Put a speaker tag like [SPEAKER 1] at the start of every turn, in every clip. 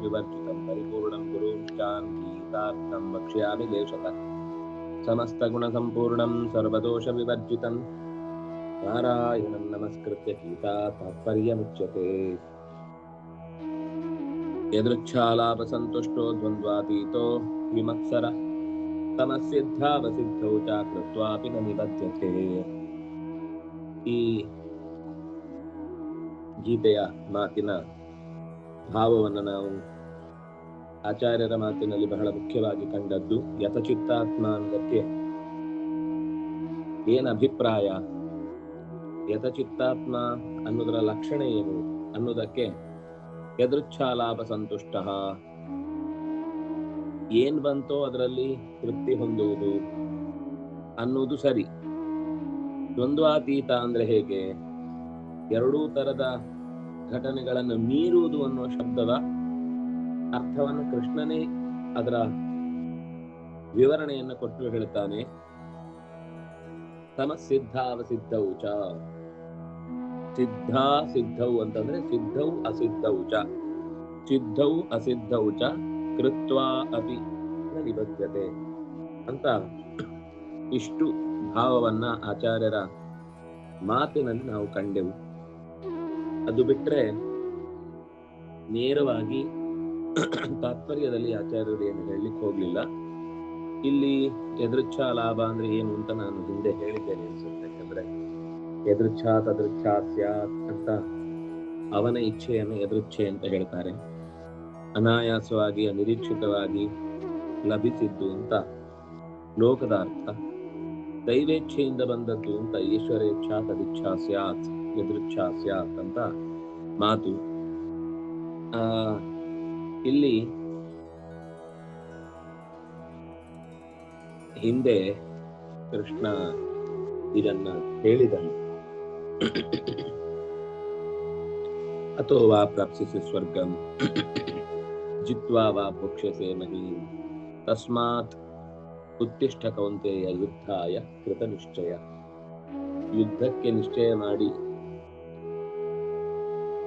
[SPEAKER 1] ವಿವರ್ಜಿತಂ ಪರಿಪೂರ್ಣಂ ಗುರುಂಶ್ಚಾನ್ ಗೀತಾರ್ಥಂ ವಕ್ಷ್ಯಾಮಿ ದೇಶತಃ ಸಮಸ್ತಗುಣ ಸಂಪೂರ್ಣಂ ಸರ್ವದೋಷ ವಿವರ್ಜಿತಂ ನಾರಾಯಣಂ ನಮಸ್ಕೃತ್ಯ ಗೀತಾ ತಾತ್ಪರ್ಯಮುಚ್ಯತೆ. ಯದೃಚ್ಛಾಲಾಪಸಂತುಷ್ಟೋ ದ್ವಂದ್ವಾತೀತೋ ವಿಮತ್ಸರ ತಮಸ್ಸಿದ್ಧಾವಸಿದ್ಧೌ ಚ ಕೃತ್ವಾಪಿ ನ ನಿಬಧ್ಯತೆ. ಈ ಗೀತೆಯ ಮಾತಿನ ಭಾವವನ್ನು ನಾವು ಆಚಾರ್ಯರ ಮಾತಿನಲ್ಲಿ ಬಹಳ ಮುಖ್ಯವಾಗಿ ಕಂಡದ್ದು. ಯತಚಿತ್ತಾತ್ಮ ಅನ್ನೋದಕ್ಕೆ ಏನ್ ಅಭಿಪ್ರಾಯ, ಯತಚಿತ್ತಾತ್ಮ ಅನ್ನೋದರ ಲಕ್ಷಣ ಏನು ಅನ್ನೋದಕ್ಕೆ ಯದೃಚ್ಛಾಲಾಪ ಸಂತುಷ್ಟ, ಏನ್ ಬಂತೋ ಅದರಲ್ಲಿ ತೃಪ್ತಿ ಹೊಂದುವುದು ಅನ್ನುವುದು ಸರಿ. ದ್ವಂದ್ವಾತೀತ ಅಂದ್ರೆ ಹೇಗೆ, ಎರಡೂ ತರದ ಘಟನೆಗಳನ್ನು ಮೀರುವುದು ಅನ್ನುವ ಶಬ್ದದ ಅರ್ಥವನ್ನು ಕೃಷ್ಣನೇ ಅದರ ವಿವರಣೆಯನ್ನು ಕೊಟ್ಟು ಹೇಳ್ತಾನೆ. ತಮಸ್ಸಿದ್ಧಾವಸಿದ್ಧೌ ಚ, ಸಿದ್ಧಾ ಸಿದ್ಧೌ ಅಂತಂದ್ರೆ ಸಿದ್ಧೌ ಅಸಿದ್ಧೌ ಚ, ಸಿದ್ಧೌ ಅಸಿದ್ಧೌ ಚ ಕೃತ್ವಾ ಅಪಿ ನ ನಿಬಧ್ಯತೆ ಅಂತ ಇಷ್ಟು ಭಾವವನ್ನ ಆಚಾರ್ಯರ ಮಾತಿನಲ್ಲಿ ನಾವು ಕಂಡೆವು. ಅದು ಬಿಟ್ರೆ ನೇರವಾಗಿ ತಾತ್ಪರ್ಯದಲ್ಲಿ ಆಚಾರ್ಯರು ಏನು ಹೇಳಲಿಕ್ಕೆ ಹೋಗ್ಲಿಲ್ಲ. ಇಲ್ಲಿ ಯದೃಚ್ಛಾ ಲಾಭ ಅಂದ್ರೆ ಏನು ಅಂತ ನಾನು ಹಿಂದೆ ಹೇಳಿದ್ದೇನೆ ಅನ್ಸುತ್ತೆ. ಯಾಕಂದ್ರೆ ಯದೃಚ್ಛಾ ತದೃಚ್ಛಾ ಸ್ಯಾತ್ ಅಂತ ಅವನ ಇಚ್ಛೆಯನ್ನು ಯದೃಚ್ಛೆ ಅಂತ ಹೇಳ್ತಾರೆ. ಅನಾಯಾಸವಾಗಿ ಅನಿರೀಕ್ಷಿತವಾಗಿ ಲಭಿಸಿದ್ದು ಅಂತ ಲೋಕದ ಅರ್ಥ. ದೈವೇಚ್ಛೆಯಿಂದ ಬಂದದ್ದು ಅಂತ ಈಶ್ವರೇಚ್ಛಾ ತದಿಚ್ಛಾ ಸ್ಯಾತ್ ಯದೃಚ್ಛಾ ಸ್ಯಾತ್ ಅಂತ ಮಾತು. ಇಲ್ಲಿ ಹಿಂದೆ ಕೃಷ್ಣ ಇದನ್ನ ಹೇಳಿದನು. ಅಥೋ ವಾ ಪ್ರಾಪ್ಸ್ಯಸಿ ಸ್ವರ್ಗಂ ಜಿತ್ವಾ ವಾ ಭುಕ್ಷ್ಯಸೆ ಮಹೀಂ ತಸ್ಮಾತ್ ಉತ್ತಿಷ್ಠ ಕೌಂತೆಯ ಯುದ್ಧಾಯ ಕೃತ ನಿಶ್ಚಯ. ಯುದ್ಧಕ್ಕೆ ನಿಶ್ಚಯ ಮಾಡಿ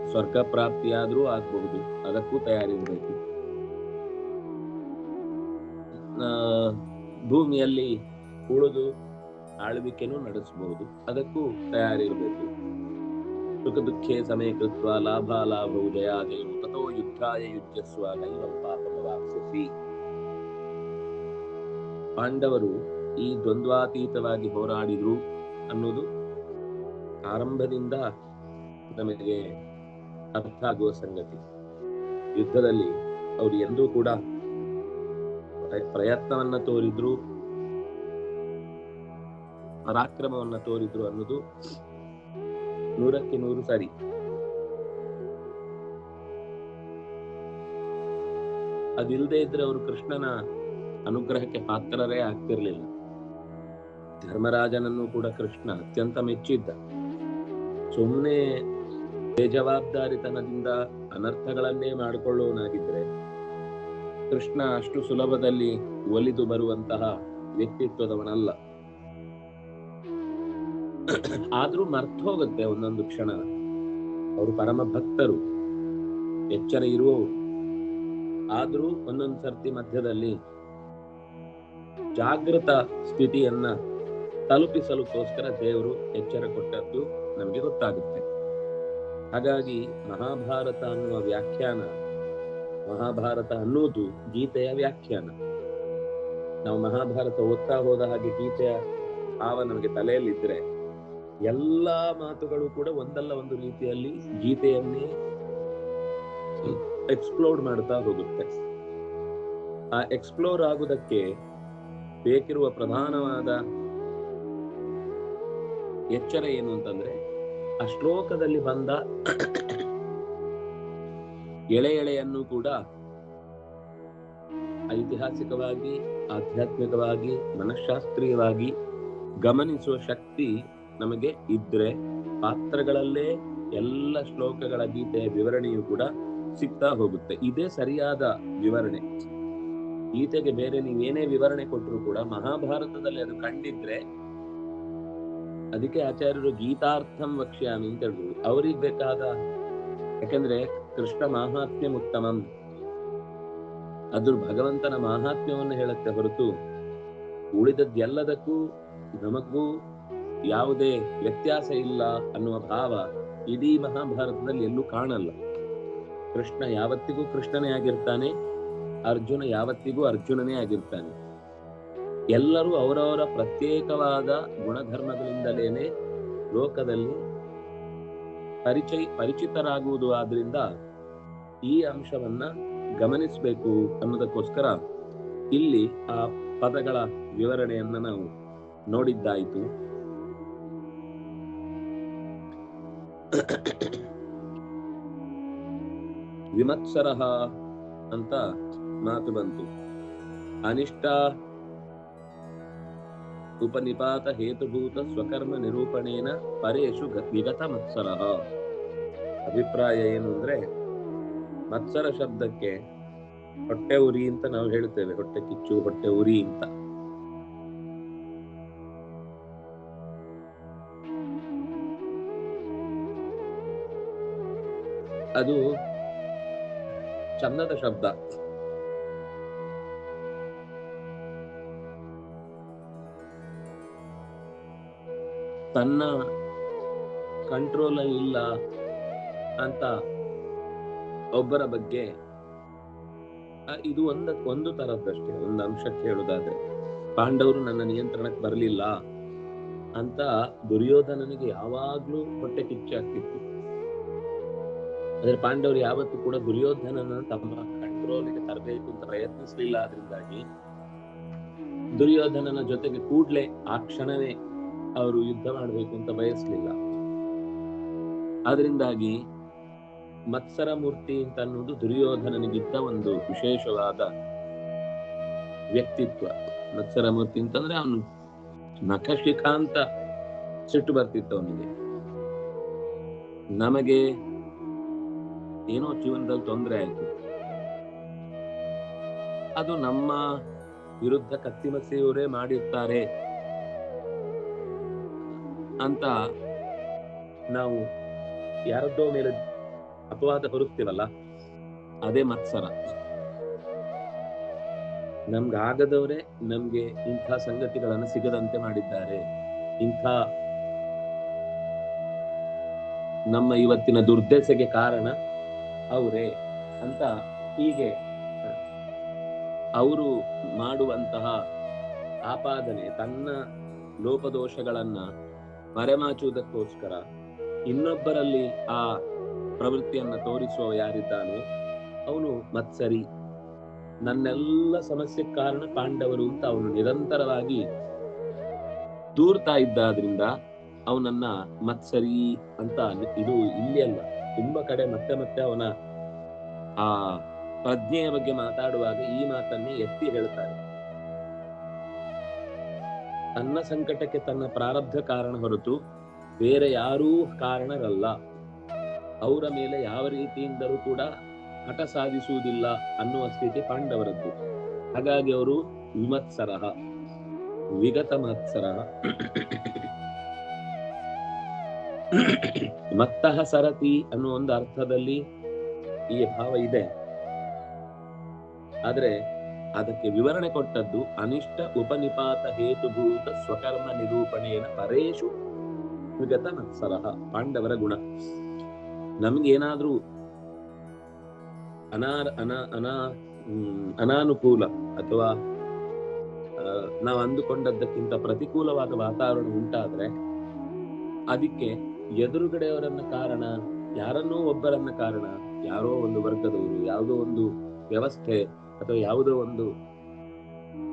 [SPEAKER 1] ಸ್ವರ್ಗ ಪ್ರಾಪ್ತಿಯಾದ್ರೂ ಆಗಬಹುದು, ಅದಕ್ಕೂ ತಯಾರಿರಬೇಕು. ಭೂಮಿಯಲ್ಲಿ ಉಳಿದು ಆಳ್ವಿಕೆನೂ ನಡೆಸಬಹುದು, ಅದಕ್ಕೂ ತಯಾರಿರಬೇಕು. ಸುಖ ದುಃಖೇ ಸಮೇ ಕೃತ್ವ ಲಾಭಾಲಾಭೌ ಜಯಾಜಯೌ ತಥೋ ಯುದ್ಧಾಯ ಯುಜ್ಯಸ್ವ ನೈವಂ ಪಾಪಮವಾಪ್ಸ್ಯಸಿ. ಪಾಂಡವರು ಈ ದ್ವಂದ್ವಾತೀತವಾಗಿ ಹೋರಾಡಿದ್ರು ಅನ್ನೋದು ಆರಂಭದಿಂದ ನಮಗೆ ಅರ್ಥ ಆಗುವ ಸಂಗತಿ. ಯುದ್ಧದಲ್ಲಿ ಅವರು ಎಂದೂ ಕೂಡ ಪ್ರಯತ್ನವನ್ನ ತೋರಿದ್ರು, ಪರಾಕ್ರಮವನ್ನ ತೋರಿದ್ರು ಅನ್ನೋದು 100ಕ್ಕೆ 100 ಸರಿ. ಅದಿಲ್ಲದೆ ಇದ್ರೆ ಅವರು ಕೃಷ್ಣನ ಅನುಗ್ರಹಕ್ಕೆ ಪಾತ್ರರೇ ಆಗ್ತಿರ್ಲಿಲ್ಲ. ಧರ್ಮರಾಜನನ್ನು ಕೂಡ ಕೃಷ್ಣ ಅತ್ಯಂತ ಮೆಚ್ಚಿದ್ದ. ಸುಮ್ಮನೆ ಬೇಜವಾಬ್ದಾರಿತನದಿಂದ ಅನರ್ಥಗಳನ್ನೇ ಮಾಡಿಕೊಳ್ಳುವನಾಗಿದ್ರೆ ಕೃಷ್ಣ ಅಷ್ಟು ಸುಲಭದಲ್ಲಿ ಒಲಿದು ಬರುವಂತಹ ವ್ಯಕ್ತಿತ್ವದವನಲ್ಲ. ಆದ್ರೂ ಮರ್ತು ಹೋಗುತ್ತೆ ಒಂದೊಂದು ಕ್ಷಣ. ಅವರು ಪರಮ ಭಕ್ತರು, ಎಚ್ಚರ ಇರುವವರು. ಆದ್ರೂ ಒಂದೊಂದು ಸರ್ತಿ ಮಧ್ಯದಲ್ಲಿ ಜಾಗೃತ ಸ್ಥಿತಿಯನ್ನ ತಲುಪಿಸಲುಕೋಸ್ಕರ ದೇವರು ಎಚ್ಚರ ಕೊಟ್ಟದ್ದು ನಮಗೆ ಗೊತ್ತಾಗುತ್ತೆ. ಹಾಗಾಗಿ ಮಹಾಭಾರತ ಅನ್ನುವ ವ್ಯಾಖ್ಯಾನ, ಮಹಾಭಾರತ ಅನ್ನೋದು ಗೀತೆಯ ವ್ಯಾಖ್ಯಾನ. ನಾವು ಮಹಾಭಾರತ ಓದ್ತಾ ಹೋದ ಹಾಗೆ ಗೀತೆಯ ಭಾವ ನಮಗೆ ತಲೆಯಲ್ಲಿದ್ರೆ ಎಲ್ಲಾ ಮಾತುಗಳು ಕೂಡ ಒಂದಲ್ಲ ಒಂದು ರೀತಿಯಲ್ಲಿ ಗೀತೆಯನ್ನೇ ಎಕ್ಸ್ಪ್ಲೋರ್ ಮಾಡ್ತಾ ಹೋಗುತ್ತೆ. ಆ ಎಕ್ಸ್ಪ್ಲೋರ್ ಆಗುವುದಕ್ಕೆ ಬೇಕಿರುವ ಪ್ರಧಾನವಾದ ಎಚ್ಚರ ಏನು ಅಂತಂದ್ರೆ, ಆ ಶ್ಲೋಕದಲ್ಲಿ ಬಂದ ಎಳೆ ಎಳೆಯನ್ನು ಕೂಡ ಐತಿಹಾಸಿಕವಾಗಿ, ಆಧ್ಯಾತ್ಮಿಕವಾಗಿ, ಮನಃಶಾಸ್ತ್ರೀಯವಾಗಿ ಗಮನಿಸುವ ಶಕ್ತಿ ನಮಗೆ ಇದ್ರೆ ಪಾತ್ರಗಳಲ್ಲೇ ಎಲ್ಲ ಶ್ಲೋಕಗಳ ಗೀತೆಯ ವಿವರಣೆಯು ಕೂಡ ಸಿಗ್ತಾ ಹೋಗುತ್ತೆ. ಇದೇ ಸರಿಯಾದ ವಿವರಣೆ. ಗೀತೆಗೆ ಬೇರೆ ನೀವೇನೇ ವಿವರಣೆ ಕೊಟ್ಟರು ಕೂಡ ಮಹಾಭಾರತದಲ್ಲಿ ಅದು ಕಂಡಿದ್ರೆ, ಅದಕ್ಕೆ ಆಚಾರ್ಯರು ಗೀತಾರ್ಥಂ ವಕ್ಷ್ಯಾಮಿ ಅಂತ ಹೇಳಿದ್ರು. ಅವ್ರಿಗೆ ಬೇಕಾದ, ಯಾಕಂದ್ರೆ ಕೃಷ್ಣ ಮಾಹಾತ್ಮ್ಯ ಉತ್ತಮಂ, ಅದ್ರ ಭಗವಂತನ ಮಹಾತ್ಮ್ಯವನ್ನು ಹೇಳುತ್ತೆ ಹೊರತು ಉಳಿದದ್ದೆಲ್ಲದಕ್ಕೂ ನಮಗೂ ಯಾವುದೇ ವ್ಯತ್ಯಾಸ ಇಲ್ಲ ಅನ್ನುವ ಭಾವ ಇಡೀ ಮಹಾಭಾರತದಲ್ಲಿ ಎಲ್ಲೂ ಕಾಣಲ್ಲ. ಕೃಷ್ಣ ಯಾವತ್ತಿಗೂ ಕೃಷ್ಣನೇ ಆಗಿರ್ತಾನೆ, ಅರ್ಜುನ ಯಾವತ್ತಿಗೂ ಅರ್ಜುನನೇ ಆಗಿರ್ತಾನೆ. ಎಲ್ಲರೂ ಅವರವರ ಪ್ರತ್ಯೇಕವಾದ ಗುಣಧರ್ಮಗಳಿಂದಲೇನೆ ಲೋಕದಲ್ಲಿ ಪರಿಚಿತರಾಗುವುದು. ಆದ್ರಿಂದ ಈ ಅಂಶವನ್ನ ಗಮನಿಸಬೇಕು ಅನ್ನೋದಕ್ಕೋಸ್ಕರ ಇಲ್ಲಿ ಆ ಪದಗಳ ವಿವರಣೆಯನ್ನ ನಾವು ನೋಡಿದ್ದಾಯಿತು. ವಿಮತ್ಸರಃ ಅಂತ ಮಾತು ಬಂತು. ಅನಿಷ್ಟ ಉಪನಿಪಾತ ಹೇತುಭೂತ ಸ್ವಕರ್ಮ ನಿರೂಪಣೇನ ಪರೇಶು ವಿಗತ ಮತ್ಸರಃ. ಅಭಿಪ್ರಾಯ ಏನು ಅಂದ್ರೆ, ಮತ್ಸರ ಶಬ್ದಕ್ಕೆ ಹೊಟ್ಟೆ ಉರಿ ಅಂತ ನಾವು ಹೇಳ್ತೇವೆ. ಹೊಟ್ಟೆ ಕಿಚ್ಚು, ಹೊಟ್ಟೆ ಉರಿ ಅಂತ. ಅದು ಚಂದದ ಶಬ್ದ. ತನ್ನ ಕಂಟ್ರೋಲ್ ಇಲ್ಲ ಅಂತ ಒಬ್ಬರ ಬಗ್ಗೆ ಇದು ಒಂದು ತರದಷ್ಟೇ. ಒಂದು ಅಂಶಕ್ಕೆ ಹೇಳುದಾದ್ರೆ, ಪಾಂಡವರು ನನ್ನ ನಿಯಂತ್ರಣಕ್ಕೆ ಬರಲಿಲ್ಲ ಅಂತ ದುರ್ಯೋಧನನಿಗೆ ಯಾವಾಗ್ಲೂ ಹೊಟ್ಟೆ ಕಿಚ್ಚಾಗ್ತಿತ್ತು. ಆದ್ರೆ ಪಾಂಡವರು ಯಾವತ್ತೂ ಕೂಡ ದುರ್ಯೋಧನನ ತಮ್ಮ ಕಂಟ್ರೋಲ್ಗೆ ತರಬೇಕು ಅಂತ ಪ್ರಯತ್ನಿಸಲಿಲ್ಲ. ಆದ್ರಿಂದಾಗಿ ದುರ್ಯೋಧನನ ಜೊತೆಗೆ ಕೂಡ್ಲೆ ಆ ಕ್ಷಣವೇ ಅವರು ಯುದ್ಧ ಮಾಡಬೇಕು ಅಂತ ಬಯಸಲಿಲ್ಲ. ಆದ್ರಿಂದಾಗಿ ಮತ್ಸರ ಮೂರ್ತಿ ಅಂತ ಅನ್ನೋದು ದುರ್ಯೋಧನನಿಗಿದ್ದ ಒಂದು ವಿಶೇಷವಾದ ವ್ಯಕ್ತಿತ್ವ. ಮತ್ಸರ ಮೂರ್ತಿ ಅಂತಂದ್ರೆ ಅವನು ನಖಶಿಖಾಂತ ಸಿಟ್ಟು ಬರ್ತಿತ್ತು ಅವನಿಗೆ. ನಮಗೆ ಏನೋ ಜೀವನದಲ್ಲಿ ತೊಂದರೆ ಆಯ್ತು, ಅದು ನಮ್ಮ ವಿರುದ್ಧ ಕತ್ತಿಮಸೆಯವರೇ ಮಾಡಿರ್ತಾರೆ ಅಂತ ನಾವು ಯಾರದ್ದೋ ಮೇಲೆ ಅಪವಾದ ಹೊರುತ್ತೀವಲ್ಲ, ಅದೇ ಮತ್ಸರ. ನಮ್ಗಾಗದವರೇ ನಮ್ಗೆ ಇಂಥ ಸಂಗತಿಗಳನ್ನು ಸಿಗದಂತೆ ಮಾಡಿದ್ದಾರೆ, ಇಂಥ ನಮ್ಮ ಇವತ್ತಿನ ದುರ್ದೆಸೆಗೆ ಕಾರಣ ಅವರೇ ಅಂತ ಹೀಗೆ ಅವರು ಮಾಡುವಂತಹ ಆಪಾದನೆ, ತನ್ನ ಲೋಪದೋಷಗಳನ್ನ ಮರೆಮಾಚುವುದಕ್ಕೋಸ್ಕರ ಇನ್ನೊಬ್ಬರಲ್ಲಿ ಆ ಪ್ರವೃತ್ತಿಯನ್ನ ತೋರಿಸುವ ಯಾರಿದ್ದಾನೋ ಅವನು ಮತ್ಸರಿ. ನನ್ನೆಲ್ಲ ಸಮಸ್ಯೆ ಕಾರಣ ಪಾಂಡವರು ಅಂತ ಅವನು ನಿರಂತರವಾಗಿ ದೂರ್ತಾ ಇದ್ದಾದ್ರಿಂದ ಅವನನ್ನ ಮತ್ಸರಿ ಅಂತ. ಇದು ಇಲ್ಲಿ ಅಲ್ಲ, ತುಂಬಾ ಕಡೆ ಮತ್ತೆ ಮತ್ತೆ ಅವನ ಆ ಪ್ರಜ್ಞೆಯ ಬಗ್ಗೆ ಮಾತಾಡುವಾಗ ಈ ಮಾತನ್ನೇ ಎತ್ತಿ ಹೇಳ್ತಾರೆ. ತನ್ನ ಸಂಕಟಕ್ಕೆ ತನ್ನ ಪ್ರಾರಬ್ಧ ಕಾರಣ ಹೊರತು ಬೇರೆ ಯಾರೂ ಕಾರಣರಲ್ಲ. ಅವರ ಮೇಲೆ ಯಾವ ರೀತಿಯಿಂದಲೂ ಕೂಡ ಹಠ ಸಾಧಿಸುವುದಿಲ್ಲ ಅನ್ನುವ ಸ್ಥಿತಿ ಪಾಂಡವರದ್ದು. ಹಾಗಾಗಿ ಅವರು ವಿಮತ್ಸರ, ವಿಗತ ಮತ್ಸರ. ಮತ್ತಃ ಸರತಿ ಅನ್ನುವ ಒಂದು ಅರ್ಥದಲ್ಲಿ ಈ ಭಾವ ಇದೆ. ಆದ್ರೆ ಅದಕ್ಕೆ ವಿವರಣೆ ಕೊಟ್ಟದ್ದು ಅನಿಷ್ಟ ಉಪನಿಪಾತ ಹೇತುಭೂತ ಸ್ವಕರ್ಮ ನಿರೂಪಣೆಯನ ಪರೇಶು ವಿಗತ ಮತ್ಸರ. ಪಾಂಡವರ ಗುಣ. ನಮ್ಗೇನಾದ್ರೂ ಅನಾನುಕೂಲ ಅಥವಾ ನಾವು ಅಂದುಕೊಂಡದ್ದಕ್ಕಿಂತ ಪ್ರತಿಕೂಲವಾದ ವಾತಾವರಣ ಉಂಟಾದ್ರೆ ಅದಕ್ಕೆ ಎದುರುಗಡೆಯವರನ್ನ ಕಾರಣ, ಯಾರನ್ನೋ ಒಬ್ಬರನ್ನ ಕಾರಣ, ಯಾರೋ ಒಂದು ವರ್ಗದವರು, ಯಾವುದೋ ಒಂದು ವ್ಯವಸ್ಥೆ ಅಥವಾ ಯಾವುದೋ ಒಂದು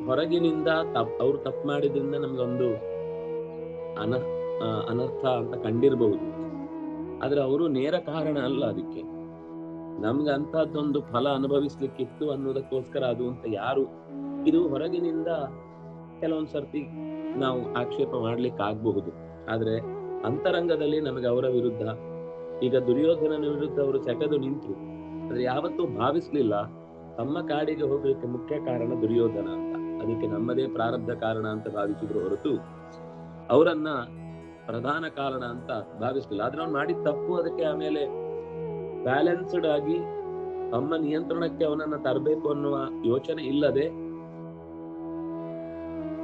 [SPEAKER 1] ಹೊರಗಿನಿಂದ ಅವ್ರು ತಪ್ಪು ಮಾಡಿದ್ರಿಂದ ನಮ್ಗೊಂದು ಅನರ್ಥ ಅಂತ ಕಂಡಿರಬಹುದು. ಆದ್ರೆ ಅವರು ನೇರ ಕಾರಣ ಅಲ್ಲ. ಅದಕ್ಕೆ ನಮ್ಗೆ ಅಂತಹದ್ದೊಂದು ಫಲ ಅನುಭವಿಸ್ಲಿಕ್ಕಿತ್ತು ಅನ್ನೋದಕ್ಕೋಸ್ಕರ ಅದು ಅಂತ ಯಾರು, ಇದು ಹೊರಗಿನಿಂದ ಕೆಲವೊಂದ್ ಸರ್ತಿ ನಾವು ಆಕ್ಷೇಪ ಮಾಡ್ಲಿಕ್ಕೆ ಆಗಬಹುದು. ಆದ್ರೆ ಅಂತರಂಗದಲ್ಲಿ ನಮಗೆ ಅವರ ವಿರುದ್ಧ, ಈಗ ದುರ್ಯೋಧನನ ವಿರುದ್ಧ ಅವರು ಸೆಟೆದು ನಿಂತರು, ಆದ್ರೆ ಯಾವತ್ತೂ ಭಾವಿಸ್ಲಿಲ್ಲ ತಮ್ಮ ಕಾಡಿಗೆ ಹೋಗ್ಲಿಕ್ಕೆ ಮುಖ್ಯ ಕಾರಣ ದುರ್ಯೋಧನ ಅಂತ. ಅದಕ್ಕೆ ನಮ್ಮದೇ ಪ್ರಾರಬ್ಧ ಕಾರಣ ಅಂತ ಭಾವಿಸಿದ್ರು ಹೊರತು ಅವರನ್ನ ಪ್ರಧಾನ ಕಾರಣ ಅಂತ ಭಾವಿಸ್ಲಿಲ್ಲ. ಆದ್ರೆ ಅವ್ನು ಮಾಡಿದ ತಪ್ಪು ಅದಕ್ಕೆ ಆಮೇಲೆ ಬ್ಯಾಲೆನ್ಸ್ಡ್ ಆಗಿ ಅಮ್ಮ ನಿಯಂತ್ರಣಕ್ಕೆ ಅವನನ್ನ ತರಬೇಕು ಅನ್ನುವ ಯೋಚನೆ ಇಲ್ಲದೆ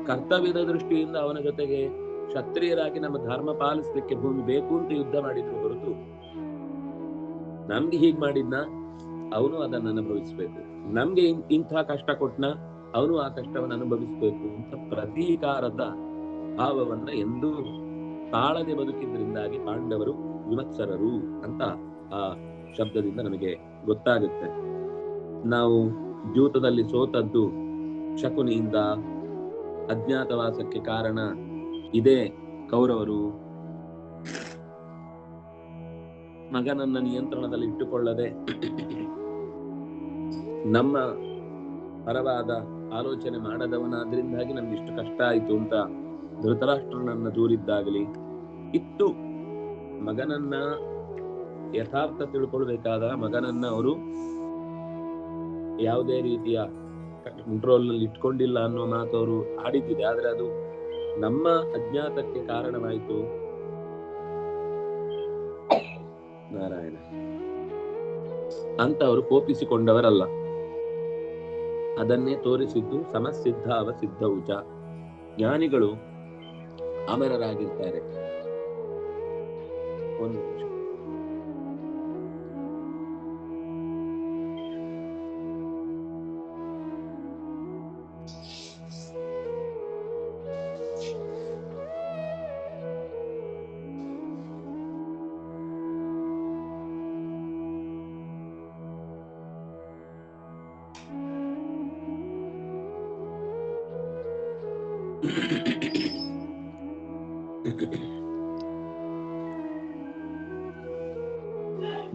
[SPEAKER 1] ಕರ್ತವ್ಯದ ದೃಷ್ಟಿಯಿಂದ ಅವನ ಜೊತೆಗೆ ಕ್ಷತ್ರಿಯರಾಗಿ ನಮ್ಮ ಧರ್ಮ ಪಾಲಿಸ್ಲಿಕ್ಕೆ ಭೂಮಿ ಬೇಕು ಅಂತ ಯುದ್ಧ ಮಾಡಿದ್ರು ಹೊರತು ನಮ್ಗೆ ಹೀಗ್ ಮಾಡಿದ್ನ ಅವನು ಅದನ್ನು ಅನುಭವಿಸ್ಬೇಕು, ನಮ್ಗೆ ಇಂಥ ಕಷ್ಟ ಕೊಟ್ನ ಅವನು ಆ ಕಷ್ಟವನ್ನು ಅನುಭವಿಸ್ಬೇಕು ಅಂತ ಪ್ರತೀಕಾರದ ಭಾವವನ್ನ ಎಂದೂ ತಾಳದೆ ಬದುಕಿದ್ರಿಂದಾಗಿ ಪಾಂಡವರು ವಿಮತ್ಸರರು ಅಂತ ಆ ಶಬ್ದದಿಂದ ನಮಗೆ ಗೊತ್ತಾಗುತ್ತೆ. ನಾವು ದ್ಯೂತದಲ್ಲಿ ಸೋತದ್ದು ಶಕುನಿಯಿಂದ, ಅಜ್ಞಾತವಾಸಕ್ಕೆ ಕಾರಣ ಇದೇ ಕೌರವರು. ಮಗನನ್ನ ನಿಯಂತ್ರಣದಲ್ಲಿ ಇಟ್ಟುಕೊಳ್ಳದೆ ನಮ್ಮ ಪರವಾದ ಆಲೋಚನೆ ಮಾಡದವನಾದ್ರಿಂದಾಗಿ ನಮ್ಗೆ ಇಷ್ಟು ಕಷ್ಟ ಆಯ್ತು ಅಂತ ಧೃತರಾಷ್ಟ್ರನನ್ನ ದೂರಿದ್ದಾಗಲಿ, ಇತ್ತು ಮಗನನ್ನ ಯಥಾರ್ಥ ತಿಳ್ಕೊಳ್ಬೇಕಾದ ಮಗನನ್ನ ಅವರು ಯಾವುದೇ ರೀತಿಯ ಕಂಟ್ರೋಲ್ ನಲ್ಲಿ ಇಟ್ಕೊಂಡಿಲ್ಲ ಅನ್ನೋ ಮಾತು ಅವರು ಆಡಿದ್ದಿದೆ. ಆದ್ರೆ ಅದು ನಮ್ಮ ಅಜ್ಞಾತಕ್ಕೆ ಕಾರಣವಾಯಿತು. ನಾರಾಯಣ ಅಂತ ಅವರು ಕೋಪಿಸಿಕೊಂಡವರಲ್ಲ, ಅದನ್ನೇ ತೋರಿಸಿದ್ದು ಸಮಸಿದ್ಧಾವ ಸಿದ್ಧೌಚ. ಜ್ಞಾನಿಗಳು ಅಮರರಾಗಿರ್ತಾರೆ. ಒಂದು ನಿಮಿಷ.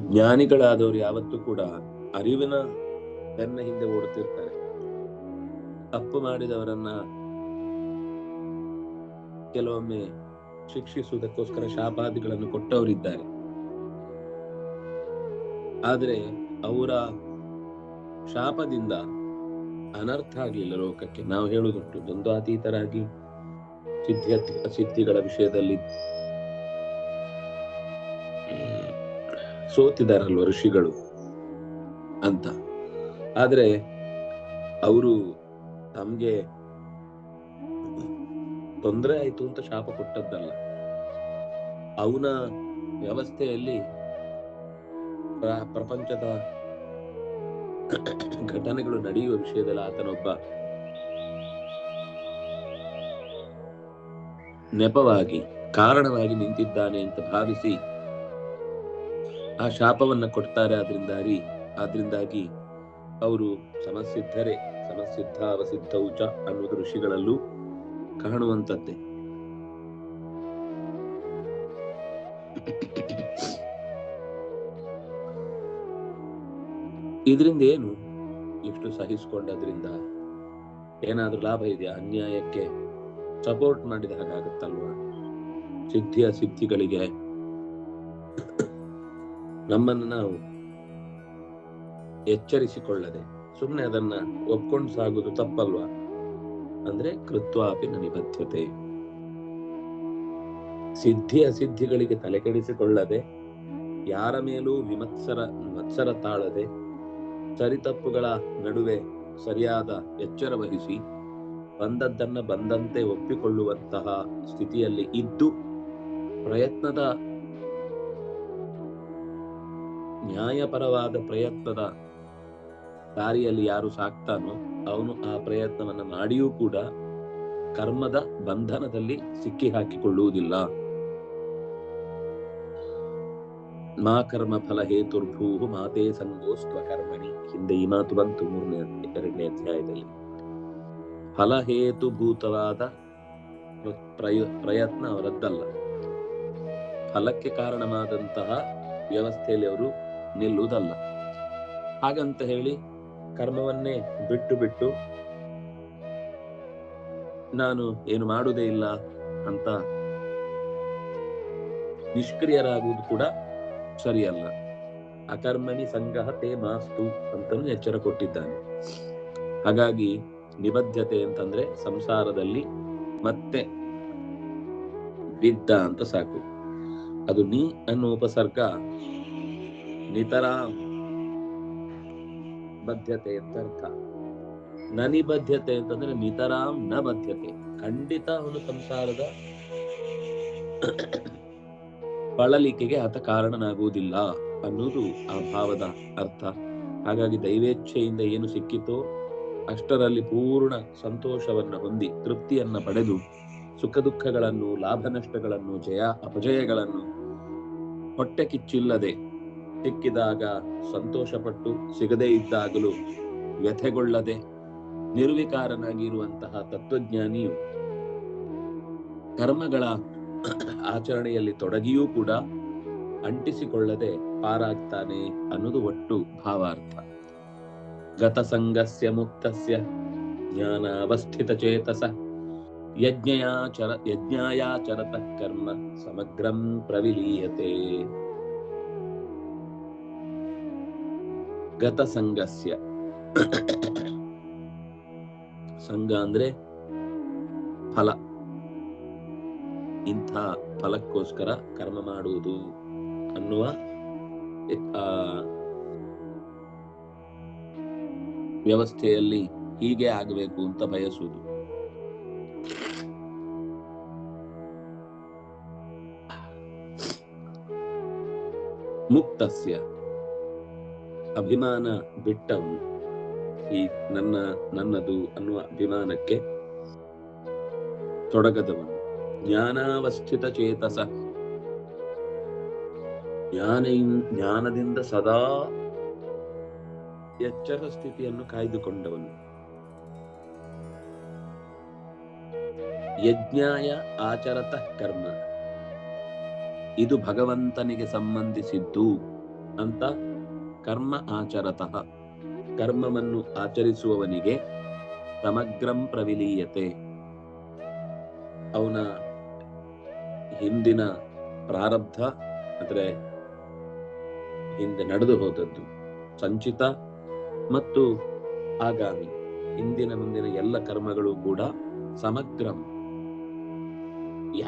[SPEAKER 1] ಜ್ಞಾನಿಗಳಾದವರು ಯಾವತ್ತೂ ಕೂಡ ಅರಿವಿನ ಬೆನ್ನ ಹಿಂದೆ ಓಡುತ್ತಿರ್ತಾರೆ. ತಪ್ಪು ಮಾಡಿದವರನ್ನ ಕೆಲವೊಮ್ಮೆ ಶಿಕ್ಷಿಸುವುದಕ್ಕೋಸ್ಕರ ಶಾಪಾದಿಗಳನ್ನು ಕೊಟ್ಟವರಿದ್ದಾರೆ. ಆದ್ರೆ ಅವರ ಶಾಪದಿಂದ ಅನರ್ಥ ಆಗ್ಲಿಲ್ಲ ಲೋಕಕ್ಕೆ. ನಾವು ಹೇಳುವುದುಂಟು, ದ್ವಂದ್ವಾತೀತರಾಗಿ ಸಿದ್ಧಿಗಳ ವಿಷಯದಲ್ಲಿ ಸೋತಿದಾರಲ್ವ ಋಷಿಗಳು ಅಂತ. ಆದ್ರೆ ಅವರು ತಮ್ಗೆ ತೊಂದರೆ ಆಯ್ತು ಅಂತ ಶಾಪ ಕೊಟ್ಟದ್ದಲ್ಲ. ಅವನ ವ್ಯವಸ್ಥೆಯಲ್ಲಿ ಪ್ರಪಂಚದ ಘಟನೆಗಳು ನಡೆಯುವ ವಿಷಯದಲ್ಲಿ ಆತನೊಬ್ಬ ನೆಪವಾಗಿ ಕಾರಣವಾಗಿ ನಿಂತಿದ್ದಾನೆ ಅಂತ ಭಾವಿಸಿ ಆ ಶಾಪವನ್ನ ಕೊಡ್ತಾರೆ. ಆದ್ರಿಂದಾಗಿ ಅವರು ಸಮಸಿದ್ಧರೇ. ಸಮಸಿದ್ಧಾವ ಸಿದ್ಧೌಚ ಅನ್ನುವುದು ಋಷಿಗಳಲ್ಲೂ ಕಾಣುವಂತದ್ದೇ. ಇದರಿಂದ ಏನು? ಇಷ್ಟು ಸಹಿಸಿಕೊಂಡದ್ರಿಂದ ಏನಾದ್ರೂ ಲಾಭ ಇದೆಯಾ? ಅನ್ಯಾಯಕ್ಕೆ ಸಪೋರ್ಟ್ ಮಾಡಿದ ಹಾಗಾಗುತ್ತಲ್ವಾ? ಸಿದ್ಧಿಗಳಿಗೆ ನಮ್ಮನ್ನು ನಾವು ಎಚ್ಚರಿಸಿಕೊಳ್ಳದೆ ಸುಮ್ಮನೆ ಅದನ್ನ ಒಪ್ಕೊಂಡು ಸಾಗುವುದು ತಪ್ಪಲ್ವಾ? ಅಂದ್ರೆ ಕೃತ್ವಾಪಿ ನ ನಿಬದ್ಧತೆ. ಸಿದ್ಧಿಗಳಿಗೆ ತಲೆ ಕೆಡಿಸಿಕೊಳ್ಳದೆ, ಯಾರ ಮೇಲೂ ಮತ್ಸರ ತಾಳದೆ, ಸರಿತಪ್ಪುಗಳ ನಡುವೆ ಸರಿಯಾದ ಎಚ್ಚರ ವಹಿಸಿ ಬಂದದ್ದನ್ನ ಬಂದಂತೆ ಒಪ್ಪಿಕೊಳ್ಳುವಂತಹ ಸ್ಥಿತಿಯಲ್ಲಿ ಇದ್ದು, ನ್ಯಾಯಪರವಾದ ಪ್ರಯತ್ನದ ದಾರಿಯಲ್ಲಿ ಯಾರು ಸಾಕ್ತಾನೋ ಅವನು ಆ ಪ್ರಯತ್ನವನ್ನ ಮಾಡಿಯೂ ಕೂಡ ಕರ್ಮದ ಬಂಧನದಲ್ಲಿ ಸಿಕ್ಕಿ ಹಾಕಿಕೊಳ್ಳುವುದಿಲ್ಲ. ಮಾ ಕರ್ಮ ಫಲ ಹೇತುರ್ಭೂ ಮಾತೇ ಸಂಗೋಸ್ತ್ವ ಕರ್ಮಣಿ. ಹಿಂದೆ ಈ ಮಾತು ಬಂತು 2ನೇ ಅಧ್ಯಾಯದಲ್ಲಿ. ಫಲಹೇತುಭೂತವಾದ ಪ್ರಯತ್ನ ಅವರದ್ದಲ್ಲ. ಫಲಕ್ಕೆ ಕಾರಣವಾದಂತಹ ವ್ಯವಸ್ಥೆಯಲ್ಲಿ ಅವರು ನಿಲ್ಲುವುದಲ್ಲ. ಹಾಗಂತ ಹೇಳಿ ಕರ್ಮವನ್ನೇ ಬಿಟ್ಟು ನಾನು ಏನು ಮಾಡುವುದೇ ಇಲ್ಲ ಅಂತ ನಿಷ್ಕ್ರಿಯರಾಗುವುದು ಕೂಡ ಸರಿಯಲ್ಲ. ಅಕರ್ಮಣಿ ಸಂಗಹ ತೇ ಮಾಸ್ತು ಅಂತಲೂ ಎಚ್ಚರ ಕೊಟ್ಟಿದ್ದಾನೆ. ಹಾಗಾಗಿ ನಿಬದ್ಧತೆ ಅಂತಂದ್ರೆ ಸಂಸಾರದಲ್ಲಿ ಮತ್ತೆ ಬಿದ್ದ ಅಂತ ಸಾಕು. ಅದು ನೀ ಅನ್ನೋ ಉಪಸರ್ಗ ನಿತರಾಂ ಬದ್ಧತೆ ಅಂತ ಅರ್ಥ. ನನಿಬದ್ಧತೆ ಅಂತಂದ್ರೆ ನಿತರಾಂ ನ ಬದ್ಧತೆ, ಖಂಡಿತ ಅವನು ಸಂಸಾರದ ಬಳಲಿಕೆಗೆ ಆತ ಕಾರಣನಾಗುವುದಿಲ್ಲ ಅನ್ನೋದು ಆ ಭಾವದ ಅರ್ಥ. ಹಾಗಾಗಿ ದೈವೇಚ್ಛೆಯಿಂದ ಏನು ಸಿಕ್ಕಿತೋ ಅಷ್ಟರಲ್ಲಿ ಪೂರ್ಣ ಸಂತೋಷವನ್ನ ಹೊಂದಿ ತೃಪ್ತಿಯನ್ನ ಪಡೆದು ಸುಖ ದುಃಖಗಳನ್ನು, ಲಾಭ ನಷ್ಟಗಳನ್ನು, ಜಯ ಅಪಜಯಗಳನ್ನು ಹೊಟ್ಟೆ ಕಿಚ್ಚಿಲ್ಲದೆ ಸಿಕ್ಕಿದಾಗ ಸಂತೋಷಪಟ್ಟು ಸಿಗದೇ ಇದ್ದಾಗಲೂ ವ್ಯಥೆಗೊಳ್ಳದೆ ನಿರ್ವಿಕಾರನಾಗಿರುವಂತಹ ತತ್ವಜ್ಞಾನಿಯು ಕರ್ಮಗಳ ಆಚರಣೆಯಲ್ಲಿ ತೊಡಗಿಯೂ ಕೂಡ ಅಂಟಿಸಿಕೊಳ್ಳದೆ ಪಾರಾಗ್ತಾನೆ ಅನ್ನೋದು ಒಟ್ಟು ಭಾವಾರ್ಥ. ಗತಸಂಗಸ್ಯ ಮುಕ್ತಸ್ಯ ಜ್ಞಾನಾವಸ್ಥಿತ ಚೇತಸ ಯಜ್ಞಾಯಾಚರತಃ ಕರ್ಮ ಸಮಗ್ರಂ ಪ್ರವಿಲೀಯತೆ. ಗತಸಂಗಸ್ಯ, ಸಂಘ ಅಂದ್ರೆ ಫಲ, ಇಂಥ ಫಲಕ್ಕೋಸ್ಕರ ಕರ್ಮ ಮಾಡುವುದು ಅನ್ನುವ ವ್ಯವಸ್ಥೆಯಲ್ಲಿ ಹೀಗೆ ಆಗಬೇಕು ಅಂತ ಬಯಸುವುದು. ಮುಕ್ತಸ್ಯ, ಅಭಿಮಾನ ಬಿಟ್ಟವನು, ಈ ನನ್ನದು ಅನ್ನುವ ಅಭಿಮಾನಕ್ಕೆ ತೊಡಗದವನು. ಜ್ಞಾನಾವಸ್ಥಿತ ಚೇತಸ, ಜ್ಞಾನದಿಂದ ಸದಾ ಎಚ್ಚರ ಸ್ಥಿತಿಯನ್ನು ಕಾಯ್ದುಕೊಂಡವನು. ಯಜ್ಞಾಯ ಆಚರತಃ ಕರ್ಮ, ಇದು ಭಗವಂತನಿಗೆ ಸಂಬಂಧಿಸಿದ್ದು ಅಂತ ಕರ್ಮ ಆಚರತಃ, ಕರ್ಮವನ್ನು ಆಚರಿಸುವವನಿಗೆ ಸಮಗ್ರಂ ಪ್ರವಿಲೀಯತೆ, ಅವನ ಹಿಂದಿನ ಪ್ರಾರಬ್ಧ ಅಂದ್ರೆ ಹಿಂದೆ ನಡೆದು ಹೋದದ್ದು, ಸಂಚಿತ ಮತ್ತು ಆಗಾಮಿ, ಹಿಂದಿನ ಮುಂದಿನ ಎಲ್ಲ ಕರ್ಮಗಳು ಕೂಡ ಸಮಗ್ರಂ,